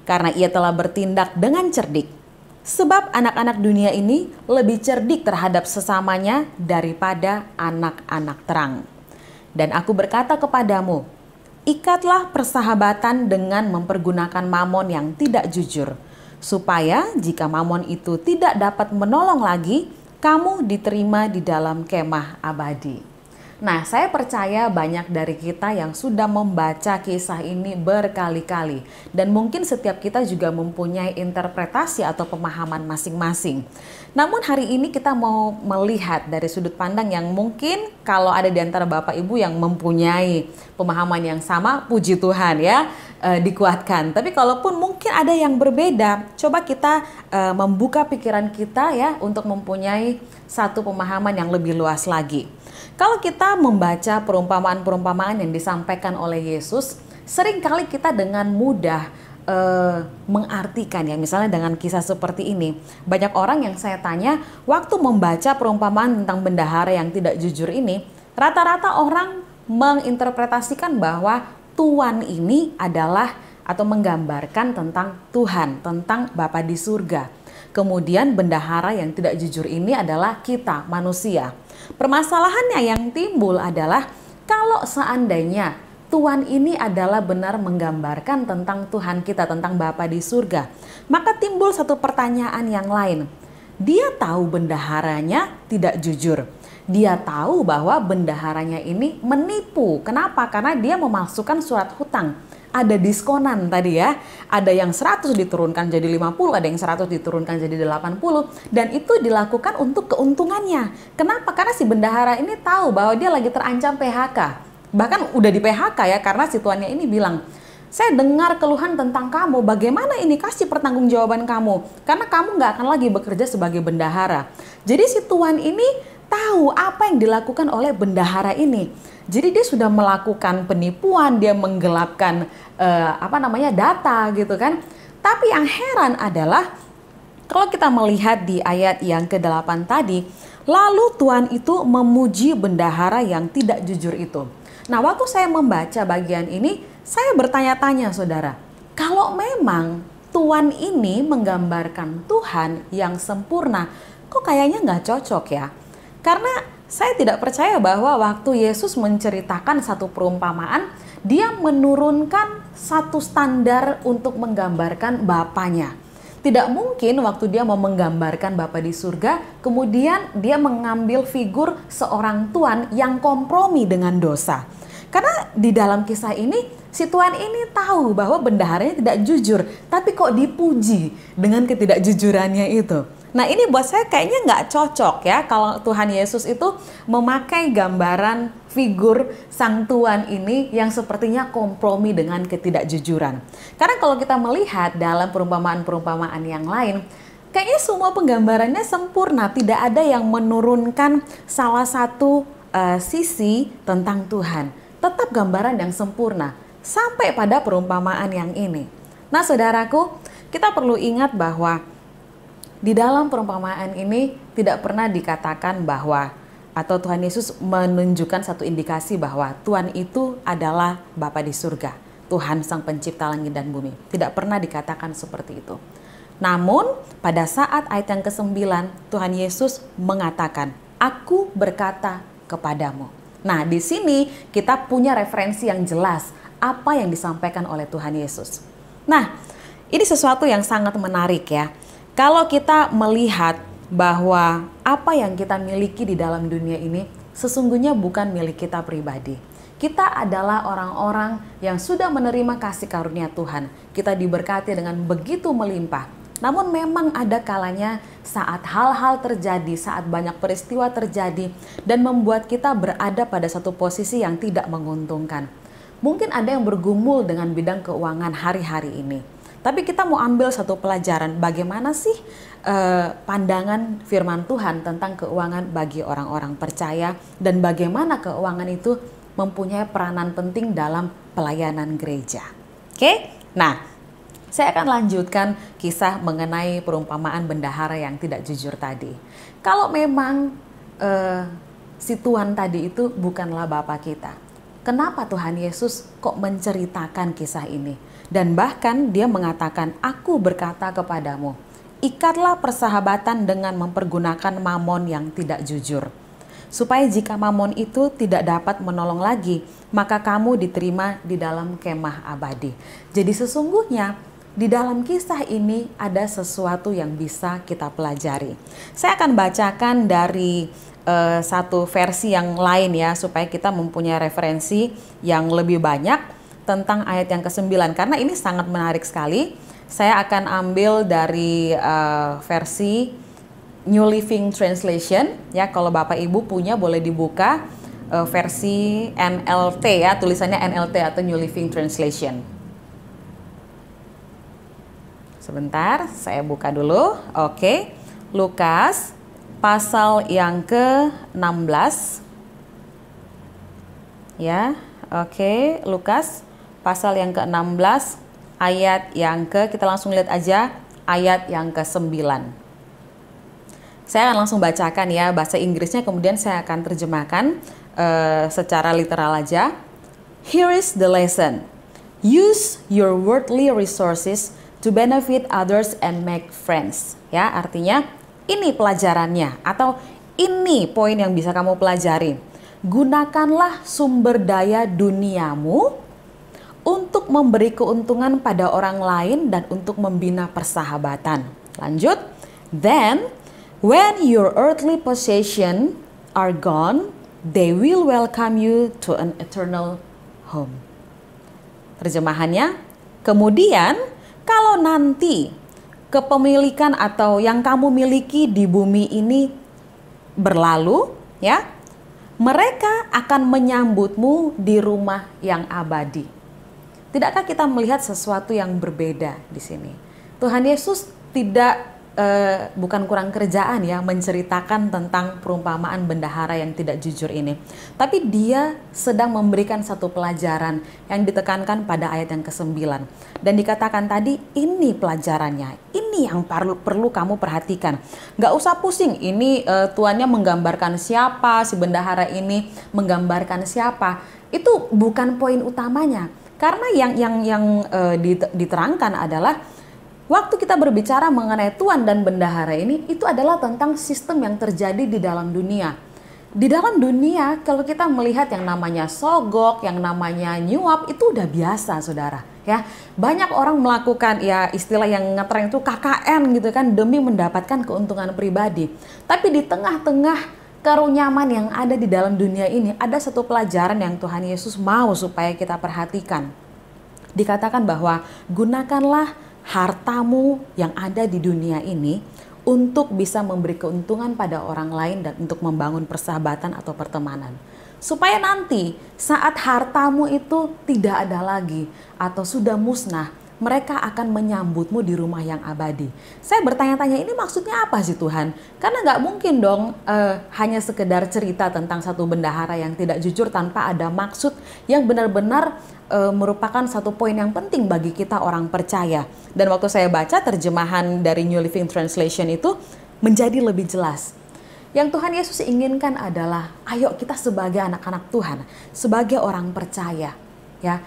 karena ia telah bertindak dengan cerdik. Sebab anak-anak dunia ini lebih cerdik terhadap sesamanya daripada anak-anak terang. Dan aku berkata kepadamu, ikatlah persahabatan dengan mempergunakan mamon yang tidak jujur, supaya jika mamon itu tidak dapat menolong lagi, kamu diterima di dalam kemah abadi. Nah, saya percaya banyak dari kita yang sudah membaca kisah ini berkali-kali. Dan mungkin setiap kita juga mempunyai interpretasi atau pemahaman masing-masing. Namun hari ini kita mau melihat dari sudut pandang yang mungkin kalau ada di antara Bapak Ibu yang mempunyai pemahaman yang sama, puji Tuhan ya, dikuatkan. Tapi kalaupun mungkin ada yang berbeda, coba kita membuka pikiran kita ya untuk mempunyai satu pemahaman yang lebih luas lagi. Kalau kita membaca perumpamaan-perumpamaan yang disampaikan oleh Yesus, seringkali kita dengan mudah mengartikan ya, misalnya dengan kisah seperti ini. Banyak orang yang saya tanya, waktu membaca perumpamaan tentang bendahara yang tidak jujur ini, rata-rata orang menginterpretasikan bahwa Tuhan ini adalah atau menggambarkan tentang Tuhan, tentang Bapa di surga. Kemudian bendahara yang tidak jujur ini adalah kita, manusia. Permasalahannya yang timbul adalah kalau seandainya Tuhan ini adalah benar menggambarkan tentang Tuhan kita, tentang Bapa di surga, maka timbul satu pertanyaan yang lain. Dia tahu bendaharanya tidak jujur. Dia tahu bahwa bendaharanya ini menipu. Kenapa? Karena dia memalsukan surat hutang. Ada diskonan tadi ya, ada yang 100 diturunkan jadi 50, ada yang 100 diturunkan jadi 80, dan itu dilakukan untuk keuntungannya. Kenapa? Karena si bendahara ini tahu bahwa dia lagi terancam PHK. Bahkan udah di PHK ya, karena si tuannya ini bilang, "Saya dengar keluhan tentang kamu, bagaimana ini kasih pertanggungjawaban kamu, karena kamu nggak akan lagi bekerja sebagai bendahara." Jadi si tuan ini tahu apa yang dilakukan oleh bendahara ini. Jadi dia sudah melakukan penipuan, dia menggelapkan data gitu kan. Tapi yang heran adalah kalau kita melihat di ayat yang ke-8 tadi, lalu tuan itu memuji bendahara yang tidak jujur itu. Nah, waktu saya membaca bagian ini, saya bertanya-tanya saudara, kalau memang tuan ini menggambarkan Tuhan yang sempurna, kok kayaknya nggak cocok ya? Karena saya tidak percaya bahwa waktu Yesus menceritakan satu perumpamaan, dia menurunkan satu standar untuk menggambarkan Bapanya. Tidak mungkin waktu dia mau menggambarkan Bapa di surga, kemudian dia mengambil figur seorang tuan yang kompromi dengan dosa. Karena di dalam kisah ini, si tuan ini tahu bahwa bendaharanya tidak jujur, tapi kok dipuji dengan ketidakjujurannya itu. Nah, ini buat saya kayaknya nggak cocok ya kalau Tuhan Yesus itu memakai gambaran figur sang tuan ini yang sepertinya kompromi dengan ketidakjujuran. Karena kalau kita melihat dalam perumpamaan-perumpamaan yang lain, kayaknya semua penggambarannya sempurna, tidak ada yang menurunkan salah satu sisi tentang Tuhan. Tetap gambaran yang sempurna sampai pada perumpamaan yang ini. Nah, saudaraku, kita perlu ingat bahwa di dalam perumpamaan ini tidak pernah dikatakan bahwa atau Tuhan Yesus menunjukkan satu indikasi bahwa Tuhan itu adalah Bapa di surga, Tuhan Sang Pencipta langit dan bumi. Tidak pernah dikatakan seperti itu. Namun pada saat ayat yang ke-9 Tuhan Yesus mengatakan, "Aku berkata kepadamu." Nah, di sini kita punya referensi yang jelas apa yang disampaikan oleh Tuhan Yesus. Nah, ini sesuatu yang sangat menarik ya. Kalau kita melihat bahwa apa yang kita miliki di dalam dunia ini sesungguhnya bukan milik kita pribadi. Kita adalah orang-orang yang sudah menerima kasih karunia Tuhan. Kita diberkati dengan begitu melimpah. Namun memang ada kalanya saat hal-hal terjadi, saat banyak peristiwa terjadi dan membuat kita berada pada satu posisi yang tidak menguntungkan. Mungkin ada yang bergumul dengan bidang keuangan hari-hari ini. Tapi kita mau ambil satu pelajaran, bagaimana sih pandangan firman Tuhan tentang keuangan bagi orang-orang percaya dan bagaimana keuangan itu mempunyai peranan penting dalam pelayanan gereja. Oke? Nah, saya akan lanjutkan kisah mengenai perumpamaan bendahara yang tidak jujur tadi. Kalau memang si Tuhan tadi itu bukanlah Bapa kita, kenapa Tuhan Yesus kok menceritakan kisah ini? Dan bahkan dia mengatakan, aku berkata kepadamu, ikatlah persahabatan dengan mempergunakan mamon yang tidak jujur. Supaya jika mamon itu tidak dapat menolong lagi, maka kamu diterima di dalam kemah abadi. Jadi sesungguhnya di dalam kisah ini ada sesuatu yang bisa kita pelajari. Saya akan bacakan dari satu versi yang lain ya, supaya kita mempunyai referensi yang lebih banyak tentang ayat yang ke-9, karena ini sangat menarik sekali. Saya akan ambil dari versi New Living Translation ya. Kalau Bapak Ibu punya boleh dibuka versi NLT ya, tulisannya NLT atau New Living Translation. Sebentar, saya buka dulu. Oke. Lukas pasal yang ke-16. Ya, oke, Lukas pasal yang ke-16 ayat yang kita langsung lihat aja ayat yang ke-9. Saya akan langsung bacakan ya bahasa Inggrisnya, kemudian saya akan terjemahkan secara literal aja. Here is the lesson. Use your worldly resources to benefit others and make friends. Ya, artinya ini pelajarannya atau ini poin yang bisa kamu pelajari. Gunakanlah sumber daya duniamu untuk memberi keuntungan pada orang lain dan untuk membina persahabatan. Lanjut. Then, when your earthly possession are gone, they will welcome you to an eternal home. Terjemahannya, kemudian kalau nanti kepemilikan atau yang kamu miliki di bumi ini berlalu, ya, mereka akan menyambutmu di rumah yang abadi. Tidakkah kita melihat sesuatu yang berbeda di sini? Tuhan Yesus tidak bukan kurang kerjaan ya menceritakan tentang perumpamaan bendahara yang tidak jujur ini. Tapi dia sedang memberikan satu pelajaran yang ditekankan pada ayat yang ke-9. Dan dikatakan tadi, ini pelajarannya, ini yang perlu kamu perhatikan. Gak usah pusing, ini tuannya menggambarkan siapa, si bendahara ini menggambarkan siapa. Itu bukan poin utamanya. Karena yang diterangkan adalah waktu kita berbicara mengenai tuan dan bendahara ini, itu adalah tentang sistem yang terjadi di dalam dunia. Di dalam dunia, kalau kita melihat yang namanya sogok, yang namanya nyuap, itu udah biasa, saudara. Ya, banyak orang melakukan ya istilah yang ngetren itu KKN gitu kan, demi mendapatkan keuntungan pribadi. Tapi di tengah-tengah kerunyaman yang ada di dalam dunia ini, ada satu pelajaran yang Tuhan Yesus mau supaya kita perhatikan. Dikatakan bahwa gunakanlah hartamu yang ada di dunia ini untuk bisa memberi keuntungan pada orang lain dan untuk membangun persahabatan atau pertemanan. Supaya nanti saat hartamu itu tidak ada lagi atau sudah musnah, mereka akan menyambutmu di rumah yang abadi. Saya bertanya-tanya, ini maksudnya apa sih Tuhan? Karena nggak mungkin dong hanya sekedar cerita tentang satu bendahara yang tidak jujur tanpa ada maksud yang benar-benar merupakan satu poin yang penting bagi kita orang percaya. Dan waktu saya baca terjemahan dari New Living Translation itu menjadi lebih jelas. Yang Tuhan Yesus inginkan adalah, ayo kita sebagai anak-anak Tuhan, sebagai orang percaya, ya,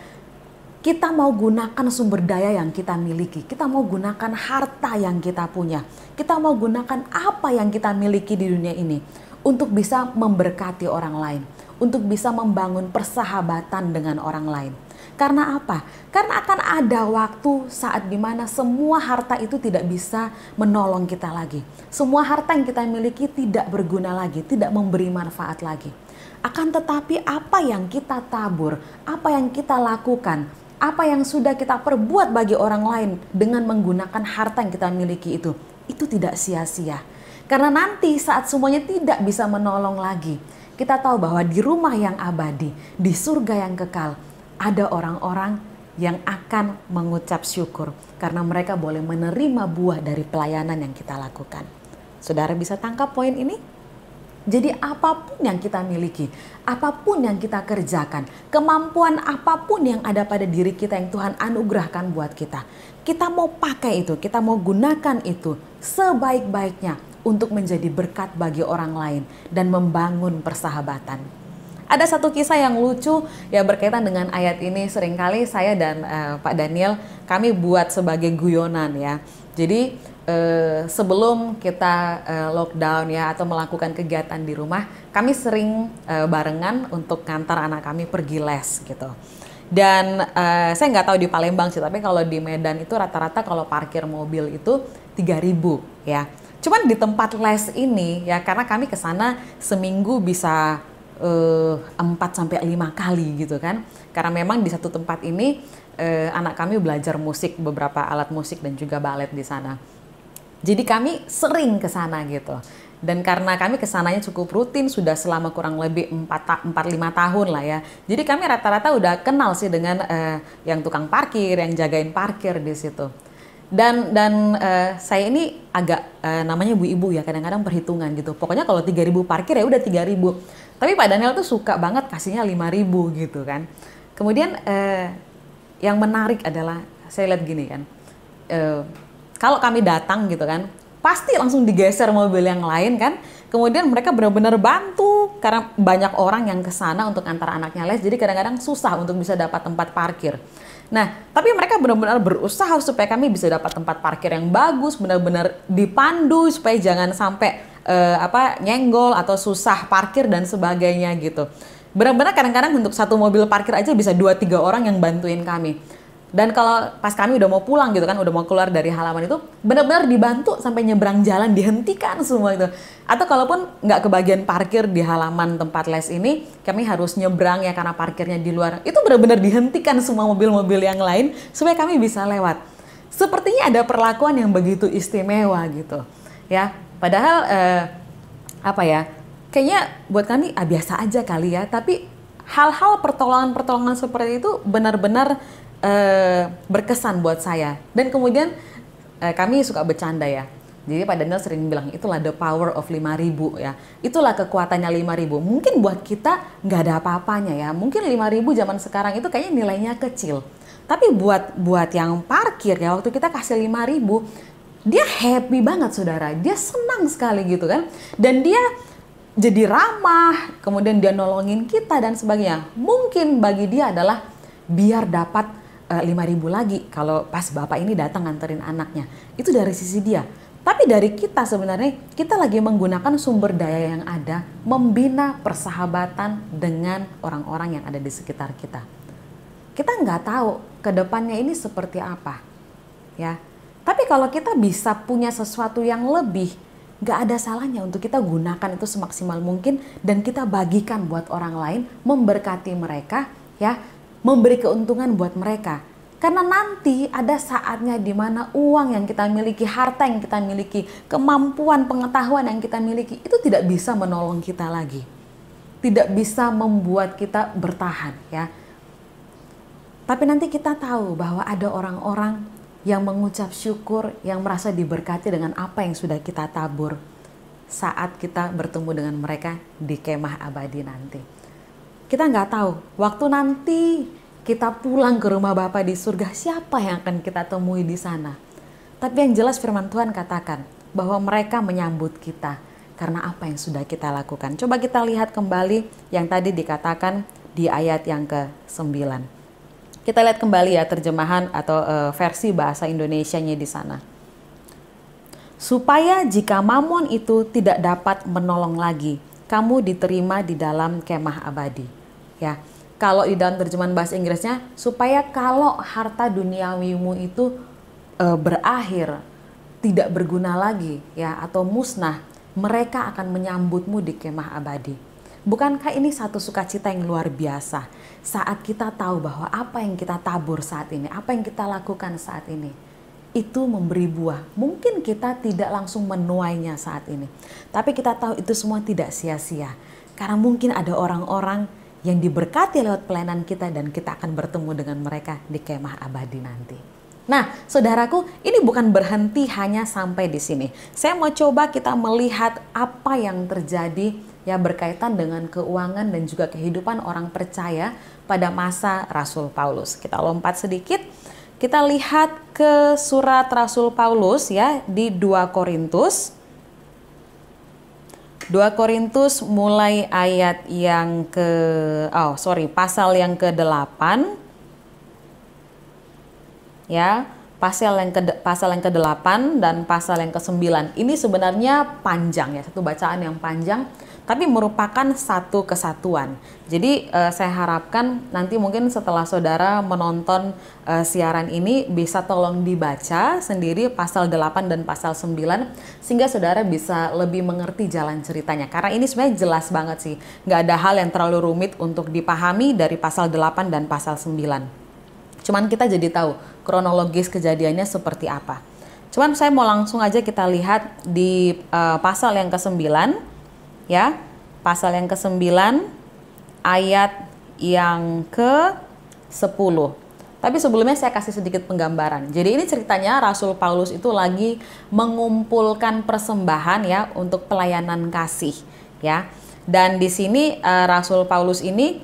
kita mau gunakan sumber daya yang kita miliki, kita mau gunakan harta yang kita punya, kita mau gunakan apa yang kita miliki di dunia ini untuk bisa memberkati orang lain, untuk bisa membangun persahabatan dengan orang lain. Karena apa? Karena akan ada waktu saat dimana semua harta itu tidak bisa menolong kita lagi. Semua harta yang kita miliki tidak berguna lagi, tidak memberi manfaat lagi. Akan tetapi apa yang kita tabur, apa yang kita lakukan, apa yang sudah kita perbuat bagi orang lain dengan menggunakan harta yang kita miliki itu tidak sia-sia. Karena nanti saat semuanya tidak bisa menolong lagi, kita tahu bahwa di rumah yang abadi, di surga yang kekal, ada orang-orang yang akan mengucap syukur karena mereka boleh menerima buah dari pelayanan yang kita lakukan. Saudara bisa tangkap poin ini? Jadi apapun yang kita miliki, apapun yang kita kerjakan, kemampuan apapun yang ada pada diri kita yang Tuhan anugerahkan buat kita mau pakai itu, kita mau gunakan itu sebaik-baiknya untuk menjadi berkat bagi orang lain dan membangun persahabatan. Ada satu kisah yang lucu ya berkaitan dengan ayat ini. Seringkali saya dan Pak Daniel kami buat sebagai guyonan ya. Jadi sebelum kita lockdown ya atau melakukan kegiatan di rumah, kami sering barengan untuk ngantar anak kami pergi les gitu. Dan saya nggak tahu di Palembang sih, tapi kalau di Medan itu rata-rata kalau parkir mobil itu 3.000 ya. Cuman di tempat les ini ya, karena kami ke sana seminggu bisa 4-5 kali gitu kan. Karena memang di satu tempat ini anak kami belajar musik, beberapa alat musik dan juga balet di sana. Jadi kami sering ke sana gitu. Dan karena kami kesananya cukup rutin, sudah selama kurang lebih 4-5 tahun lah ya. Jadi kami rata-rata udah kenal sih dengan yang tukang parkir, yang jagain parkir di situ. Dan saya ini agak namanya bu ibu ya, kadang-kadang perhitungan gitu. Pokoknya kalau 3.000 parkir ya udah 3.000. Tapi Pak Daniel tuh suka banget kasihnya 5.000 gitu kan. Kemudian yang menarik adalah saya lihat gini kan. Kalau kami datang gitu kan, pasti langsung digeser mobil yang lain kan. Kemudian mereka benar-benar bantu karena banyak orang yang kesana untuk antar anaknya les. Jadi kadang-kadang susah untuk bisa dapat tempat parkir. Nah, tapi mereka benar-benar berusaha supaya kami bisa dapat tempat parkir yang bagus, benar-benar dipandu supaya jangan sampai nyenggol atau susah parkir dan sebagainya gitu. Benar-benar kadang-kadang untuk satu mobil parkir aja bisa 2-3 orang yang bantuin kami. Dan kalau pas kami udah mau pulang gitu kan, udah mau keluar dari halaman itu, benar-benar dibantu sampai nyebrang jalan, dihentikan semua itu. Atau kalaupun nggak kebagian parkir di halaman tempat les ini, kami harus nyebrang ya karena parkirnya di luar. Itu benar-benar dihentikan semua mobil-mobil yang lain supaya kami bisa lewat. Sepertinya ada perlakuan yang begitu istimewa gitu. Ya, padahal kayaknya buat kami biasa aja kali ya. Tapi hal-hal pertolongan-pertolongan seperti itu benar-benar berkesan buat saya. Dan kemudian kami suka bercanda ya. Jadi Pak Daniel sering bilang itulah the power of 5.000 ya. Itulah kekuatannya 5.000. Mungkin buat kita nggak ada apa-apanya ya. Mungkin 5.000 zaman sekarang itu kayaknya nilainya kecil. Tapi buat yang parkir ya, waktu kita kasih 5.000, dia happy banget saudara. Dia senang sekali gitu kan. Dan dia jadi ramah, kemudian dia nolongin kita dan sebagainya. Mungkin bagi dia adalah biar dapat 5.000 lagi kalau pas bapak ini datang nganterin anaknya. Itu dari sisi dia. Tapi dari kita sebenarnya, kita lagi menggunakan sumber daya yang ada, membina persahabatan dengan orang-orang yang ada di sekitar kita. Kita nggak tahu ke depannya ini seperti apa. Ya. Tapi kalau kita bisa punya sesuatu yang lebih, nggak ada salahnya untuk kita gunakan itu semaksimal mungkin dan kita bagikan buat orang lain, memberkati mereka, ya, memberi keuntungan buat mereka. Karena nanti ada saatnya di mana uang yang kita miliki, harta yang kita miliki, kemampuan, pengetahuan yang kita miliki itu tidak bisa menolong kita lagi. Tidak bisa membuat kita bertahan, ya. Tapi nanti kita tahu bahwa ada orang-orang yang mengucap syukur, yang merasa diberkati dengan apa yang sudah kita tabur saat kita bertemu dengan mereka di kemah abadi nanti. Kita nggak tahu, waktu nanti kita pulang ke rumah Bapa di surga, siapa yang akan kita temui di sana. Tapi yang jelas firman Tuhan katakan bahwa mereka menyambut kita karena apa yang sudah kita lakukan. Coba kita lihat kembali yang tadi dikatakan di ayat yang ke-9. Kita lihat kembali ya terjemahan atau versi bahasa Indonesianya di sana. Supaya jika mamon itu tidak dapat menolong lagi, kamu diterima di dalam kemah abadi. Ya, kalau di dalam terjemahan bahasa Inggrisnya, supaya kalau harta duniawimu itu berakhir, tidak berguna lagi, ya, atau musnah, mereka akan menyambutmu di kemah abadi. Bukankah ini satu sukacita yang luar biasa saat kita tahu bahwa apa yang kita tabur saat ini, apa yang kita lakukan saat ini, itu memberi buah. Mungkin kita tidak langsung menuainya saat ini, tapi kita tahu itu semua tidak sia-sia. Karena mungkin ada orang-orang yang diberkati lewat pelayanan kita dan kita akan bertemu dengan mereka di kemah abadi nanti. Nah, saudaraku, ini bukan berhenti hanya sampai di sini. Saya mau coba kita melihat apa yang terjadi ya berkaitan dengan keuangan dan juga kehidupan orang percaya pada masa Rasul Paulus. Kita lompat sedikit, kita lihat ke surat Rasul Paulus ya di 2 Korintus. 2 Korintus mulai ayat yang pasal yang ke-8. Ya, pasal yang ke-8 dan pasal yang ke-9. Ini sebenarnya panjang ya, satu bacaan yang panjang, tapi merupakan satu kesatuan. Jadi saya harapkan nanti mungkin setelah saudara menonton siaran ini bisa tolong dibaca sendiri pasal 8 dan pasal 9 sehingga saudara bisa lebih mengerti jalan ceritanya. Karena ini sebenarnya jelas banget sih, nggak ada hal yang terlalu rumit untuk dipahami dari pasal 8 dan pasal 9. Cuman kita jadi tahu kronologis kejadiannya seperti apa. Cuman saya mau langsung aja kita lihat di pasal yang ke-9 ya. Pasal yang ke-9 ayat yang ke-10. Tapi sebelumnya saya kasih sedikit penggambaran. Jadi ini ceritanya Rasul Paulus itu lagi mengumpulkan persembahan ya untuk pelayanan kasih ya. Dan di sini Rasul Paulus ini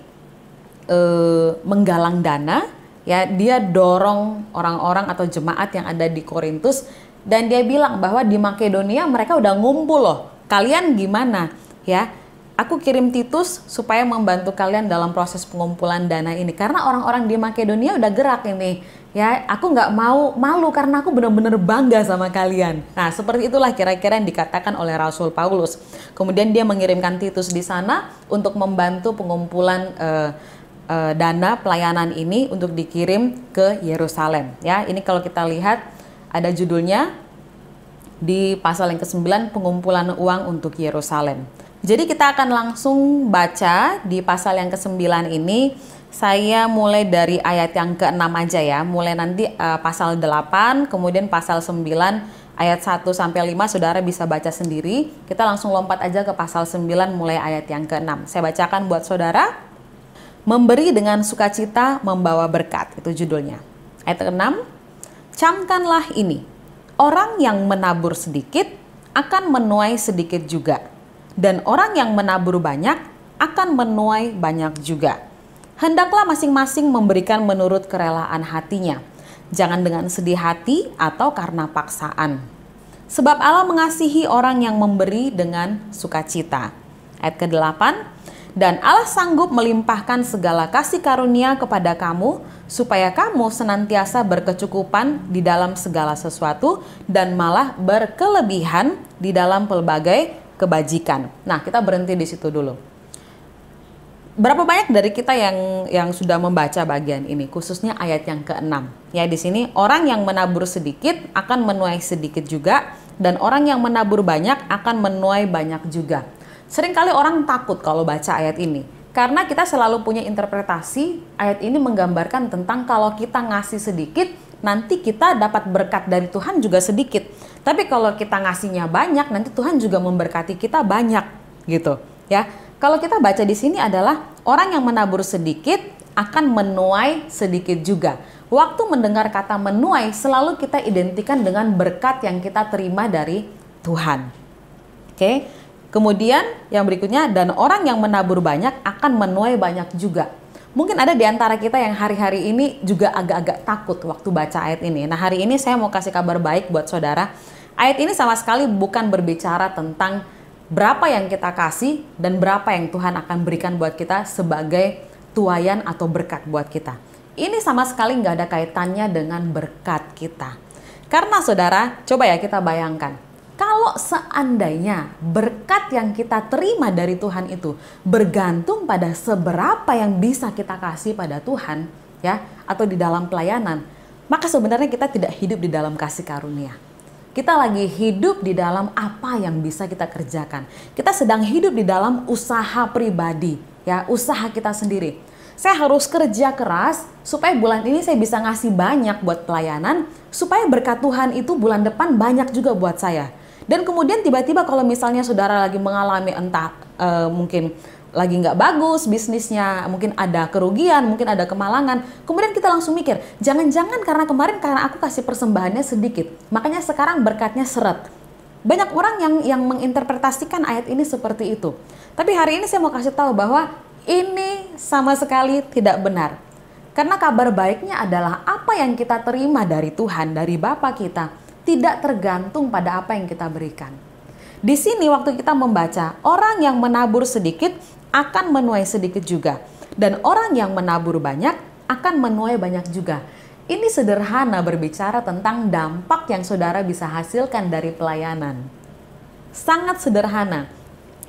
menggalang dana. Ya, dia dorong orang-orang atau jemaat yang ada di Korintus dan dia bilang bahwa di Makedonia mereka udah ngumpul loh. Kalian gimana? Ya, aku kirim Titus supaya membantu kalian dalam proses pengumpulan dana ini karena orang-orang di Makedonia udah gerak ini. Ya, aku nggak mau malu karena aku benar-benar bangga sama kalian. Nah, seperti itulah kira-kira yang dikatakan oleh Rasul Paulus. Kemudian dia mengirimkan Titus di sana untuk membantu pengumpulan dana pelayanan ini untuk dikirim ke Yerusalem. Ya, ini kalau kita lihat ada judulnya di pasal yang ke-9 pengumpulan uang untuk Yerusalem. Jadi kita akan langsung baca di pasal yang ke-9 ini. Saya mulai dari ayat yang ke-6 aja ya. Mulai nanti pasal 8, kemudian pasal 9 ayat 1 sampai 5 saudara bisa baca sendiri. Kita langsung lompat aja ke pasal 9 mulai ayat yang ke-6. Saya bacakan buat saudara. Memberi dengan sukacita membawa berkat, itu judulnya. Ayat ke-6, camkanlah ini, orang yang menabur sedikit akan menuai sedikit juga, dan orang yang menabur banyak akan menuai banyak juga. Hendaklah masing-masing memberikan menurut kerelaan hatinya, jangan dengan sedih hati atau karena paksaan. Sebab Allah mengasihi orang yang memberi dengan sukacita. Ayat ke-8, dan Allah sanggup melimpahkan segala kasih karunia kepada kamu, supaya kamu senantiasa berkecukupan di dalam segala sesuatu, dan malah berkelebihan di dalam pelbagai kebajikan. Nah, kita berhenti di situ dulu. Berapa banyak dari kita yang sudah membaca bagian ini, khususnya ayat yang ke-6? Ya, di sini orang yang menabur sedikit akan menuai sedikit juga, dan orang yang menabur banyak akan menuai banyak juga. Seringkali orang takut kalau baca ayat ini, karena kita selalu punya interpretasi ayat ini menggambarkan tentang kalau kita ngasih sedikit, nanti kita dapat berkat dari Tuhan juga sedikit. Tapi kalau kita ngasihnya banyak, nanti Tuhan juga memberkati kita banyak, gitu. Ya, kalau kita baca di sini adalah orang yang menabur sedikit akan menuai sedikit juga. Waktu mendengar kata menuai, selalu kita identikan dengan berkat yang kita terima dari Tuhan. Oke. Kemudian yang berikutnya, dan orang yang menabur banyak akan menuai banyak juga. Mungkin ada di antara kita yang hari-hari ini juga agak-agak takut waktu baca ayat ini. Nah, hari ini saya mau kasih kabar baik buat saudara. Ayat ini sama sekali bukan berbicara tentang berapa yang kita kasih dan berapa yang Tuhan akan berikan buat kita sebagai tuaian atau berkat buat kita. Ini sama sekali nggak ada kaitannya dengan berkat kita. Karena saudara, coba ya kita bayangkan. Kalau seandainya berkat yang kita terima dari Tuhan itu bergantung pada seberapa yang bisa kita kasih pada Tuhan, ya, atau di dalam pelayanan, maka sebenarnya kita tidak hidup di dalam kasih karunia. Kita lagi hidup di dalam apa yang bisa kita kerjakan. Kita sedang hidup di dalam usaha pribadi, ya, usaha kita sendiri. Saya harus kerja keras supaya bulan ini saya bisa ngasih banyak buat pelayanan, supaya berkat Tuhan itu bulan depan banyak juga buat saya. Dan kemudian tiba-tiba kalau misalnya saudara lagi mengalami entah mungkin lagi nggak bagus bisnisnya, mungkin ada kerugian, mungkin ada kemalangan. Kemudian kita langsung mikir, jangan-jangan karena kemarin karena aku kasih persembahannya sedikit, makanya sekarang berkatnya seret. Banyak orang yang menginterpretasikan ayat ini seperti itu. Tapi hari ini saya mau kasih tahu bahwa ini sama sekali tidak benar. Karena kabar baiknya adalah apa yang kita terima dari Tuhan, dari Bapa kita, tidak tergantung pada apa yang kita berikan. Di sini waktu kita membaca, orang yang menabur sedikit akan menuai sedikit juga. Dan orang yang menabur banyak akan menuai banyak juga. Ini sederhana berbicara tentang dampak yang saudara bisa hasilkan dari pelayanan. Sangat sederhana.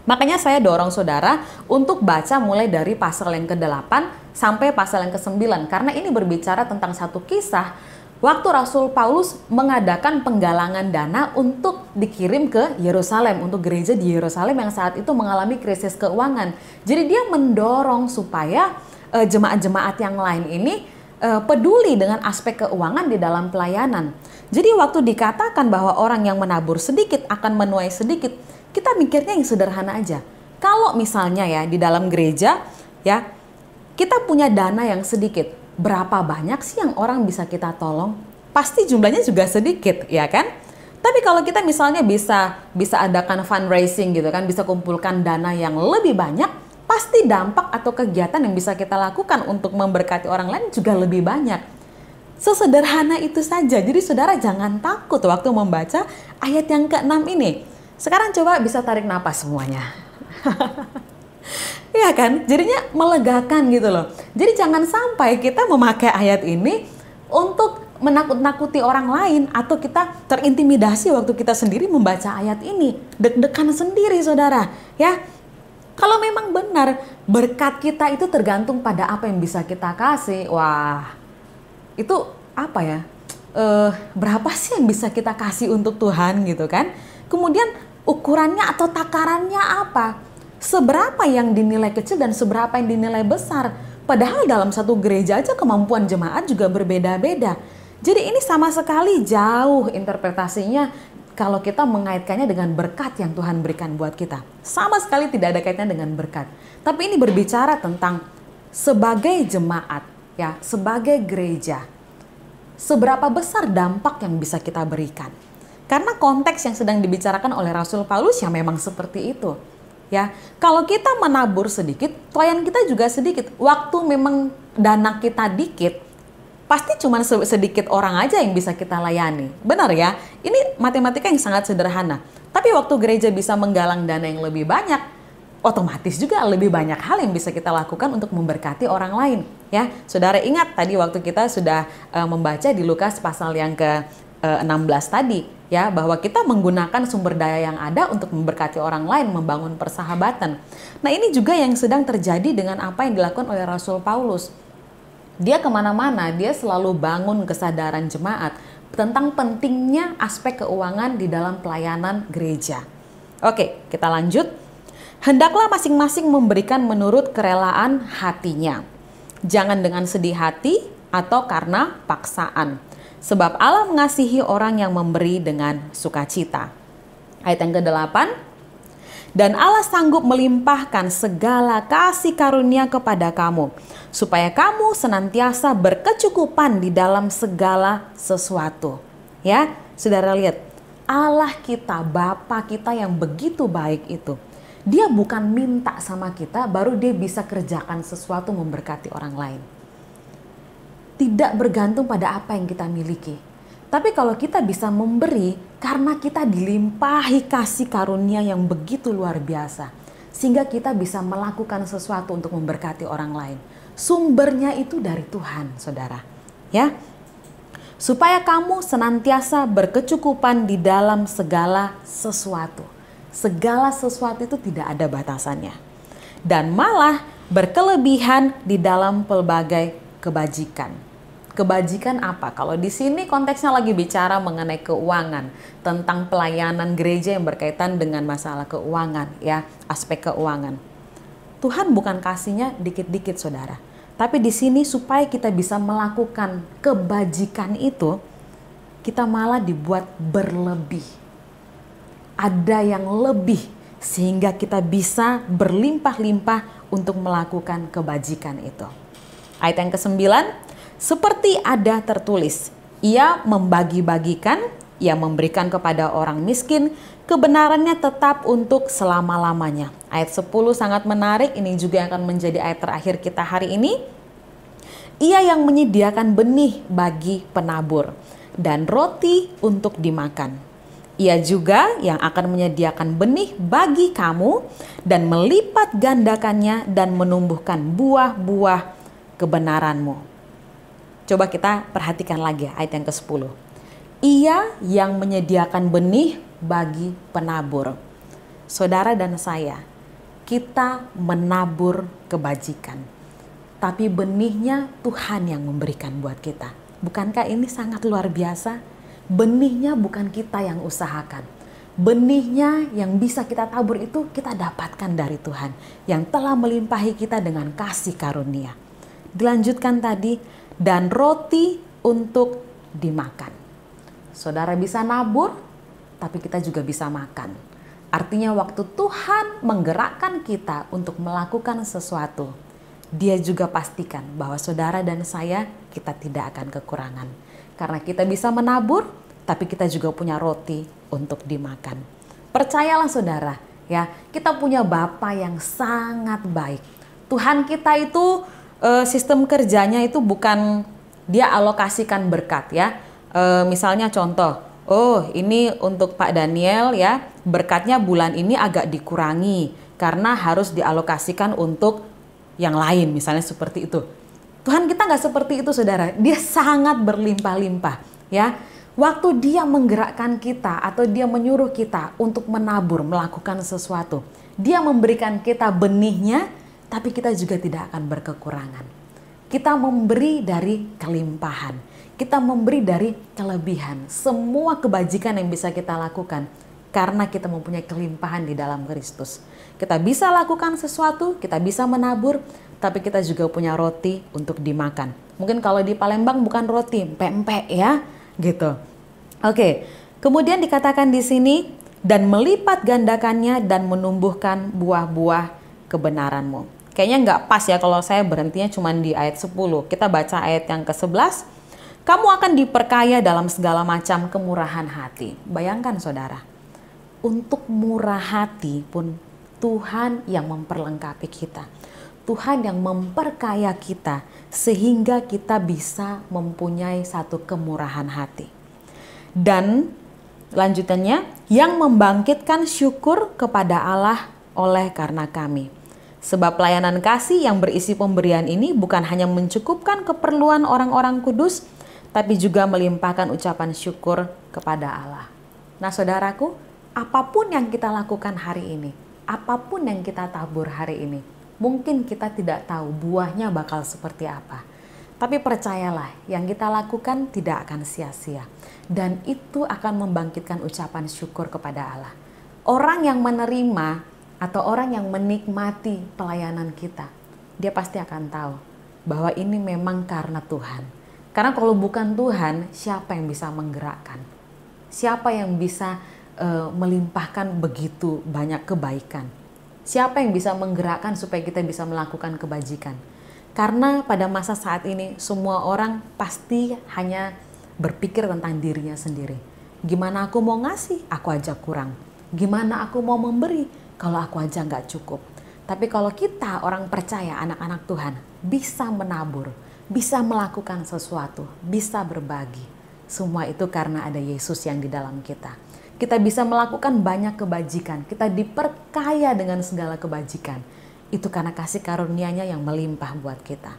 Makanya saya dorong saudara untuk baca mulai dari pasal yang ke-8 sampai pasal yang ke-9. Karena ini berbicara tentang satu kisah waktu Rasul Paulus mengadakan penggalangan dana untuk dikirim ke Yerusalem, untuk gereja di Yerusalem yang saat itu mengalami krisis keuangan. Jadi dia mendorong supaya jemaat-jemaat yang lain ini peduli dengan aspek keuangan di dalam pelayanan. Jadi waktu dikatakan bahwa orang yang menabur sedikit akan menuai sedikit, kita mikirnya yang sederhana aja. Kalau misalnya ya di dalam gereja ya kita punya dana yang sedikit, berapa banyak sih yang orang bisa kita tolong? Pasti jumlahnya juga sedikit, ya kan? Tapi kalau kita misalnya bisa adakan fundraising gitu kan, bisa kumpulkan dana yang lebih banyak, pasti dampak atau kegiatan yang bisa kita lakukan untuk memberkati orang lain juga lebih banyak. Sesederhana itu saja. Jadi saudara jangan takut waktu membaca ayat yang ke-6 ini. Sekarang coba bisa tarik napas semuanya. Iya kan? Jadinya melegakan gitu loh. Jadi jangan sampai kita memakai ayat ini untuk menakut-nakuti orang lain atau kita terintimidasi waktu kita sendiri membaca ayat ini. Deg-degan sendiri saudara. Ya, kalau memang benar berkat kita itu tergantung pada apa yang bisa kita kasih. Wah, itu apa ya? Berapa sih yang bisa kita kasih untuk Tuhan gitu kan? Kemudian ukurannya atau takarannya apa? Seberapa yang dinilai kecil dan seberapa yang dinilai besar. Padahal dalam satu gereja aja kemampuan jemaat juga berbeda-beda. Jadi ini sama sekali jauh interpretasinya kalau kita mengaitkannya dengan berkat yang Tuhan berikan buat kita. Sama sekali tidak ada kaitannya dengan berkat. Tapi ini berbicara tentang sebagai jemaat, ya, sebagai gereja. Seberapa besar dampak yang bisa kita berikan. Karena konteks yang sedang dibicarakan oleh Rasul Paulus yang memang seperti itu. Ya, kalau kita menabur sedikit, pelayan kita juga sedikit. Waktu memang dana kita dikit, pasti cuma sedikit orang aja yang bisa kita layani. Benar ya? Ini matematika yang sangat sederhana. Tapi waktu gereja bisa menggalang dana yang lebih banyak, otomatis juga lebih banyak hal yang bisa kita lakukan untuk memberkati orang lain. Ya, saudara ingat tadi waktu kita sudah membaca di Lukas pasal yang ke-16 tadi. Ya, bahwa kita menggunakan sumber daya yang ada untuk memberkati orang lain, membangun persahabatan. Nah ini juga yang sedang terjadi dengan apa yang dilakukan oleh Rasul Paulus. Dia kemana-mana, dia selalu bangun kesadaran jemaat tentang pentingnya aspek keuangan di dalam pelayanan gereja. Oke, kita lanjut. Hendaklah masing-masing memberikan menurut kerelaan hatinya. Jangan dengan sedih hati atau karena paksaan. Sebab Allah mengasihi orang yang memberi dengan sukacita. Ayat yang ke-8. Dan Allah sanggup melimpahkan segala kasih karunia kepada kamu, supaya kamu senantiasa berkecukupan di dalam segala sesuatu. Ya, saudara lihat, Allah kita, Bapa kita yang begitu baik itu, Dia bukan minta sama kita baru Dia bisa kerjakan sesuatu memberkati orang lain. Tidak bergantung pada apa yang kita miliki. Tapi kalau kita bisa memberi karena kita dilimpahi kasih karunia yang begitu luar biasa. Sehingga kita bisa melakukan sesuatu untuk memberkati orang lain. Sumbernya itu dari Tuhan, saudara. Ya, supaya kamu senantiasa berkecukupan di dalam segala sesuatu. Segala sesuatu itu tidak ada batasannya. Dan malah berkelebihan di dalam pelbagai kebajikan. Kebajikan apa? Kalau di sini konteksnya lagi bicara mengenai keuangan, tentang pelayanan gereja yang berkaitan dengan masalah keuangan, ya, aspek keuangan. Tuhan bukan kasihnya dikit-dikit, saudara. Tapi di sini supaya kita bisa melakukan kebajikan itu, kita malah dibuat berlebih. Ada yang lebih sehingga kita bisa berlimpah-limpah untuk melakukan kebajikan itu. Ayat yang ke-9, seperti ada tertulis, ia membagi-bagikan, ia memberikan kepada orang miskin, kebenarannya tetap untuk selama-lamanya. Ayat 10 sangat menarik, ini juga yang akan menjadi ayat terakhir kita hari ini. Ia yang menyediakan benih bagi penabur dan roti untuk dimakan. Ia juga yang akan menyediakan benih bagi kamu dan melipat gandakannya dan menumbuhkan buah-buah kebenaranmu. Coba kita perhatikan lagi ayat yang ke-10. Ia yang menyediakan benih bagi penabur. Saudara dan saya, kita menabur kebajikan. Tapi benihnya Tuhan yang memberikan buat kita. Bukankah ini sangat luar biasa? Benihnya bukan kita yang usahakan. Benihnya yang bisa kita tabur itu kita dapatkan dari Tuhan yang telah melimpahi kita dengan kasih karunia. Dilanjutkan tadi, dan roti untuk dimakan. Saudara bisa nabur, tapi kita juga bisa makan. Artinya waktu Tuhan menggerakkan kita untuk melakukan sesuatu, Dia juga pastikan bahwa saudara dan saya, kita tidak akan kekurangan. Karena kita bisa menabur, tapi kita juga punya roti untuk dimakan. Percayalah saudara, ya, kita punya Bapa yang sangat baik. Tuhan kita itu sistem kerjanya itu bukan dia alokasikan berkat, ya. Misalnya contoh, oh ini untuk Pak Daniel, ya, berkatnya bulan ini agak dikurangi karena harus dialokasikan untuk yang lain, misalnya seperti itu. Tuhan kita nggak seperti itu, saudara. Dia sangat berlimpah-limpah, ya. Waktu Dia menggerakkan kita atau Dia menyuruh kita untuk menabur, melakukan sesuatu, Dia memberikan kita benihnya, tapi kita juga tidak akan berkekurangan. Kita memberi dari kelimpahan. Kita memberi dari kelebihan. Semua kebajikan yang bisa kita lakukan karena kita mempunyai kelimpahan di dalam Kristus. Kita bisa lakukan sesuatu, kita bisa menabur, tapi kita juga punya roti untuk dimakan. Mungkin kalau di Palembang bukan roti, empek-empek, ya, gitu. Oke, kemudian dikatakan di sini, dan melipat gandakannya dan menumbuhkan buah-buah kebenaranmu. Kayaknya nggak pas ya kalau saya berhentinya cuma di ayat 10. Kita baca ayat yang ke-11. Kamu akan diperkaya dalam segala macam kemurahan hati. Bayangkan saudara, untuk murah hati pun Tuhan yang memperlengkapi kita. Tuhan yang memperkaya kita sehingga kita bisa mempunyai satu kemurahan hati. Dan lanjutannya, yang membangkitkan syukur kepada Allah oleh karena kami. Sebab pelayanan kasih yang berisi pemberian ini bukan hanya mencukupkan keperluan orang-orang kudus, tapi juga melimpahkan ucapan syukur kepada Allah. Nah saudaraku, apapun yang kita lakukan hari ini, apapun yang kita tabur hari ini, mungkin kita tidak tahu buahnya bakal seperti apa. Tapi percayalah, yang kita lakukan tidak akan sia-sia. Dan itu akan membangkitkan ucapan syukur kepada Allah. Orang yang menerima atau orang yang menikmati pelayanan kita, dia pasti akan tahu bahwa ini memang karena Tuhan. Karena kalau bukan Tuhan, siapa yang bisa menggerakkan? Siapa yang bisa melimpahkan begitu banyak kebaikan? Siapa yang bisa menggerakkan supaya kita bisa melakukan kebajikan? Karena pada masa saat ini, semua orang pasti hanya berpikir tentang dirinya sendiri. Gimana aku mau ngasih, aku aja kurang. Gimana aku mau memberi, kalau aku aja nggak cukup. Tapi kalau kita orang percaya, anak-anak Tuhan, bisa menabur, bisa melakukan sesuatu, bisa berbagi. Semua itu karena ada Yesus yang di dalam kita. Kita bisa melakukan banyak kebajikan, kita diperkaya dengan segala kebajikan. Itu karena kasih karunia-Nya yang melimpah buat kita.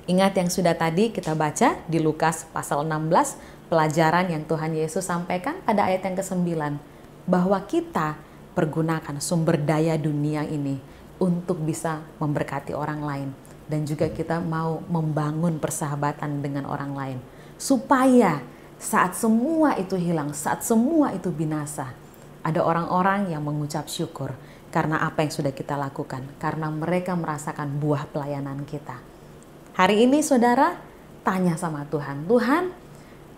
Ingat yang sudah tadi kita baca di Lukas pasal 16, pelajaran yang Tuhan Yesus sampaikan pada ayat yang ke-9, bahwa kita pergunakan sumber daya dunia ini untuk bisa memberkati orang lain. dan juga kita mau membangun persahabatan dengan orang lain. Supaya saat semua itu hilang, saat semua itu binasa, ada orang-orang yang mengucap syukur karena apa yang sudah kita lakukan, karena mereka merasakan buah pelayanan kita. Hari ini saudara, tanya sama Tuhan, Tuhan,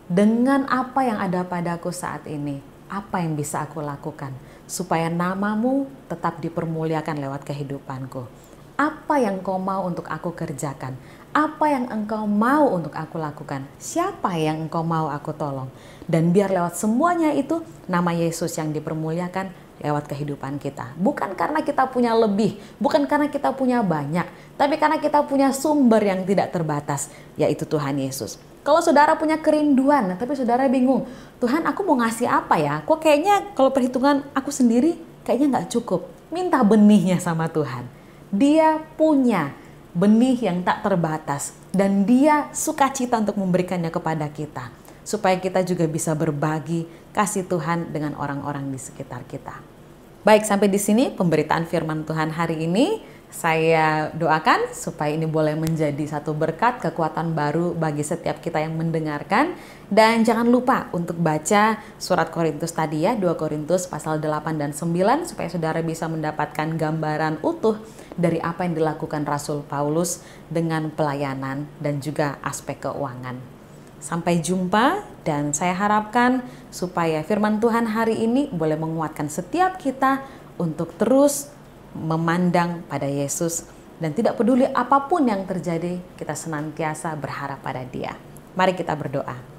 dengan apa yang ada padaku saat ini, apa yang bisa aku lakukan supaya namamu tetap dipermuliakan lewat kehidupanku? Apa yang Engkau mau untuk aku kerjakan? Apa yang Engkau mau untuk aku lakukan? Siapa yang Engkau mau aku tolong? Dan biar lewat semuanya itu nama Yesus yang dipermuliakan lewat kehidupan kita. Bukan karena kita punya lebih, bukan karena kita punya banyak, tapi karena kita punya sumber yang tidak terbatas, yaitu Tuhan Yesus. Kalau saudara punya kerinduan, tapi saudara bingung, Tuhan aku mau ngasih apa ya? Kok kayaknya kalau perhitungan aku sendiri kayaknya nggak cukup. Minta benihnya sama Tuhan. Dia punya benih yang tak terbatas dan dia sukacita untuk memberikannya kepada kita. Supaya kita juga bisa berbagi kasih Tuhan dengan orang-orang di sekitar kita. Baik, sampai di sini pemberitaan firman Tuhan hari ini. Saya doakan supaya ini boleh menjadi satu berkat, kekuatan baru bagi setiap kita yang mendengarkan. Dan jangan lupa untuk baca surat Korintus tadi ya, 2 Korintus pasal 8 dan 9, supaya saudara bisa mendapatkan gambaran utuh dari apa yang dilakukan Rasul Paulus dengan pelayanan dan juga aspek keuangan. Sampai jumpa, dan saya harapkan supaya firman Tuhan hari ini boleh menguatkan setiap kita untuk terus memandang pada Yesus dan tidak peduli apapun yang terjadi, kita senantiasa berharap pada Dia. Mari kita berdoa.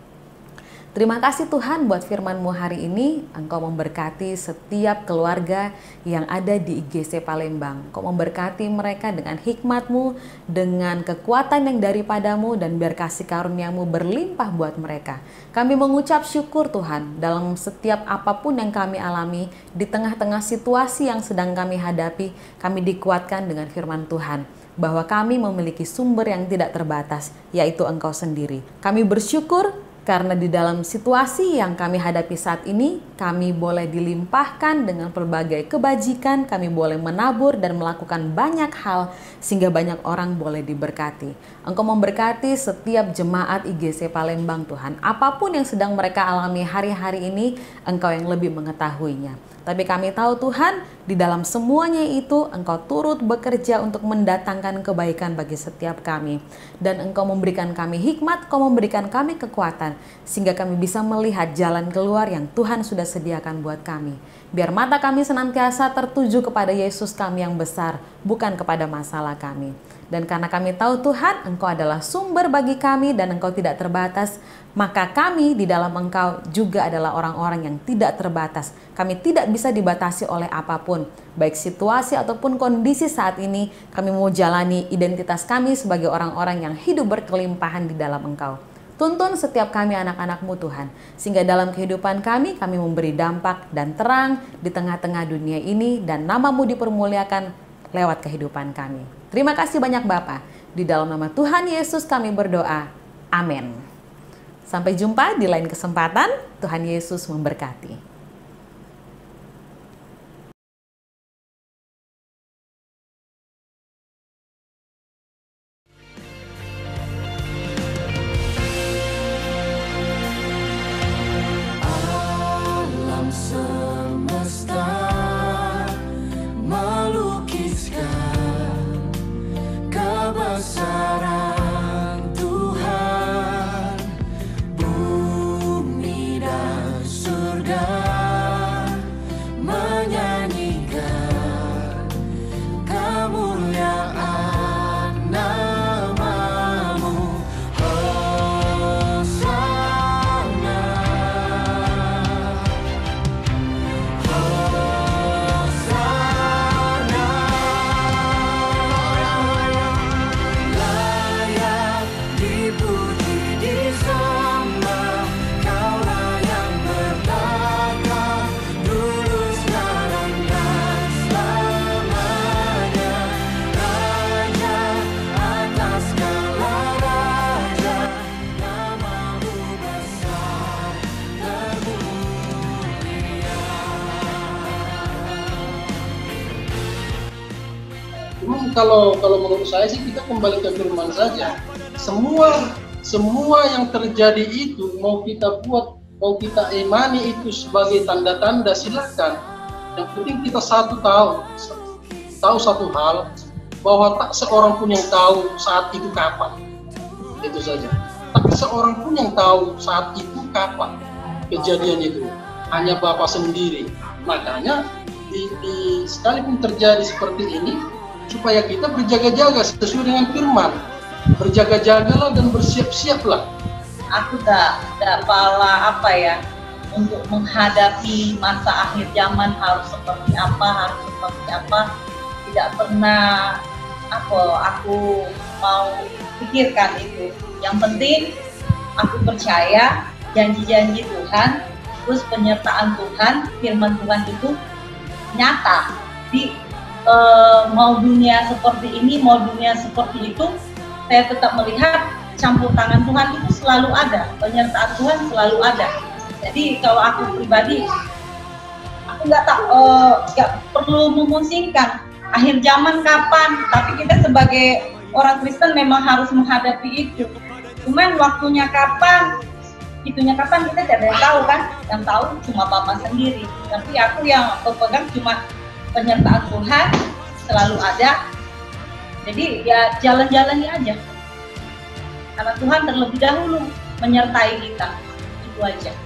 Terima kasih Tuhan buat firman-Mu hari ini. Engkau memberkati setiap keluarga yang ada di IGC Palembang. Engkau memberkati mereka dengan hikmat-Mu, dengan kekuatan yang daripada-Mu, dan biar kasih karunia-Mu berlimpah buat mereka. Kami mengucap syukur Tuhan dalam setiap apapun yang kami alami, di tengah-tengah situasi yang sedang kami hadapi, kami dikuatkan dengan firman Tuhan bahwa kami memiliki sumber yang tidak terbatas, yaitu Engkau sendiri. Kami bersyukur karena di dalam situasi yang kami hadapi saat ini, kami boleh dilimpahkan dengan berbagai kebajikan, kami boleh menabur dan melakukan banyak hal sehingga banyak orang boleh diberkati. Engkau memberkati setiap jemaat IGC Palembang Tuhan. Apapun yang sedang mereka alami hari-hari ini, Engkau yang lebih mengetahuinya. Tapi kami tahu Tuhan, di dalam semuanya itu Engkau turut bekerja untuk mendatangkan kebaikan bagi setiap kami. Dan Engkau memberikan kami hikmat, Engkau memberikan kami kekuatan, sehingga kami bisa melihat jalan keluar yang Tuhan sudah sediakan buat kami. Biar mata kami senantiasa tertuju kepada Yesus kami yang besar, bukan kepada masalah kami. Dan karena kami tahu Tuhan, Engkau adalah sumber bagi kami dan Engkau tidak terbatas, maka kami di dalam Engkau juga adalah orang-orang yang tidak terbatas. Kami tidak bisa dibatasi oleh apapun, baik situasi ataupun kondisi saat ini. Kami mau jalani identitas kami sebagai orang-orang yang hidup berkelimpahan di dalam Engkau. Tuntun setiap kami anak-anak-Mu Tuhan, sehingga dalam kehidupan kami memberi dampak dan terang di tengah-tengah dunia ini, dan nama-Mu dipermuliakan lewat kehidupan kami. Terima kasih banyak Bapa. Di dalam nama Tuhan Yesus kami berdoa. Amin. Sampai jumpa di lain kesempatan. Tuhan Yesus memberkati. Alam semesta melukiskan kebesaran Tuhan, bumi dan surga kalau menurut saya sih kita kembali ke firman saja. Semua yang terjadi itu mau kita buat, mau kita imani itu sebagai tanda-tanda, silakan. Yang penting kita tahu satu hal, bahwa tak seorang pun yang tahu saat itu kapan. Itu saja. Tak seorang pun yang tahu saat itu kapan kejadian itu. Hanya Bapa sendiri. Makanya sekalipun terjadi seperti ini, supaya kita berjaga-jaga sesuai dengan firman. Berjaga-jagalah dan bersiap-siaplah. Aku tak pala untuk menghadapi masa akhir zaman harus seperti apa. Tidak pernah aku mau pikirkan itu. Yang penting aku percaya janji-janji Tuhan, terus penyertaan Tuhan, firman Tuhan itu nyata. Di mau dunia seperti ini, mau dunia seperti itu, saya tetap melihat campur tangan Tuhan itu selalu ada, penyertaan Tuhan selalu ada. Jadi kalau aku pribadi, aku nggak perlu memusingkan akhir zaman kapan, tapi kita sebagai orang Kristen memang harus menghadapi itu. Cuman waktunya kapan, itunya kapan kita tidak ada yang tahu kan, yang tahu cuma Bapa sendiri. Tapi aku yang pegang cuma penyertaan Tuhan selalu ada. Jadi ya jalan-jalani aja, karena Tuhan terlebih dahulu menyertai kita, itu aja.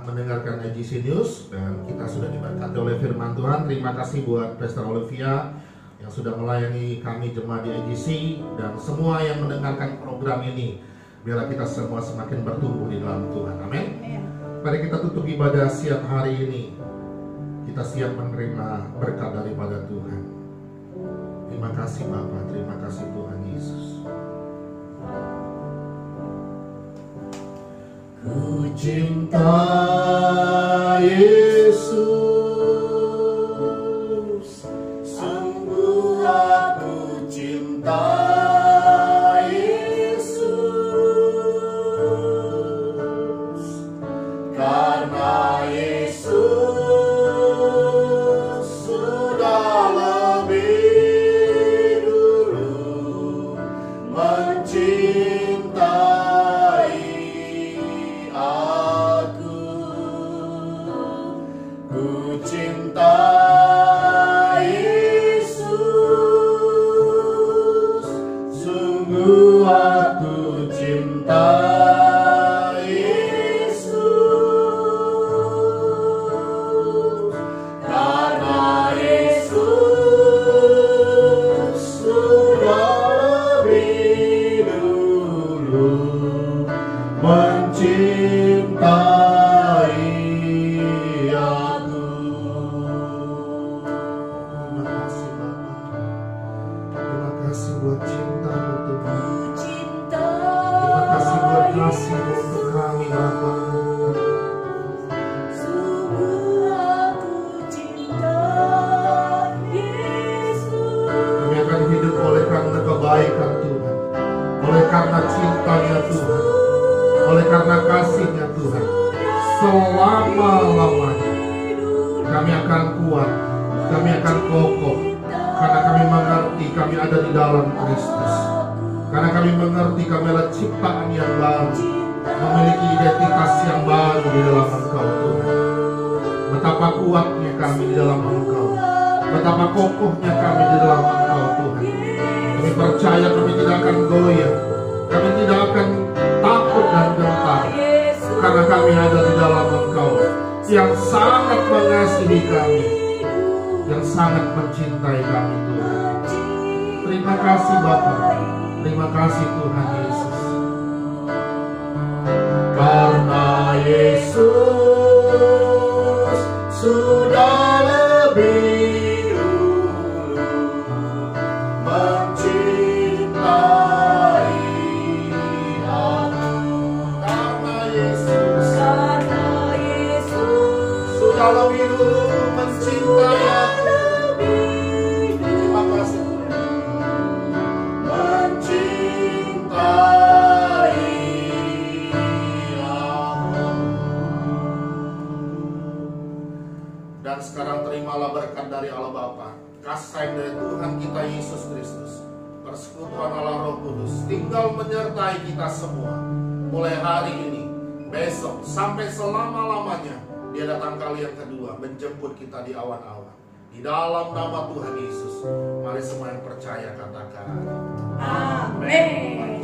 mendengarkan IGC News dan kita sudah diberkati oleh firman Tuhan. Terima kasih buat Pastor Olivia yang sudah melayani kami jemaat di IGC dan semua yang mendengarkan program ini. Biarlah kita semua semakin bertumbuh di dalam Tuhan. Amin. Mari kita tutup ibadah siang hari ini. Kita siap menerima berkat daripada Tuhan. Terima kasih Bapa, terima kasih Tuhan Yesus. Ku cinta Yesus, sungguh aku cinta Yesus, karena Yesus sudah lebih dulu mencintai. Ku cinta Yesus, sungguh aku cinta Yesus, karena Yesus sudah lebih dulu mencintai. Kasih untuk kami Bapa. Sungguh aku cinta selama-lamanya. Kami akan kuat, kami akan kokoh, karena kami mengerti kami ada di dalam Kristus. Karena kami mengerti kami adalah ciptaan yang baru, memiliki identitas yang baru di dalam Engkau Tuhan. Betapa kuatnya kami di dalam Engkau, betapa kokohnya kami di dalam Engkau Tuhan. Kami percaya kami tidak akan goyah, kami tidak akan takut dan gentar, karena kami ada di dalam Engkau yang sangat mengasihi kami, yang sangat mencintai kami Tuhan. Terima kasih Bapa, terima kasih Tuhan Yesus. Karena Yesus sudah lebih dulu mencintai aku. Karena Yesus sudah lebih dulu mencintai aku. Terima kasih mencintai aku. Dan sekarang terimalah berkat dari Allah Bapa, kasih sayang dari Tuhan kita Yesus Kristus, persekutuan Allah Roh Kudus tinggal menyertai kita semua, mulai hari ini, besok, sampai selama-lamanya. Dia datang kali yang kedua menjemput kita di awan-awan. Di dalam nama Tuhan Yesus, mari semua yang percaya katakan Amin.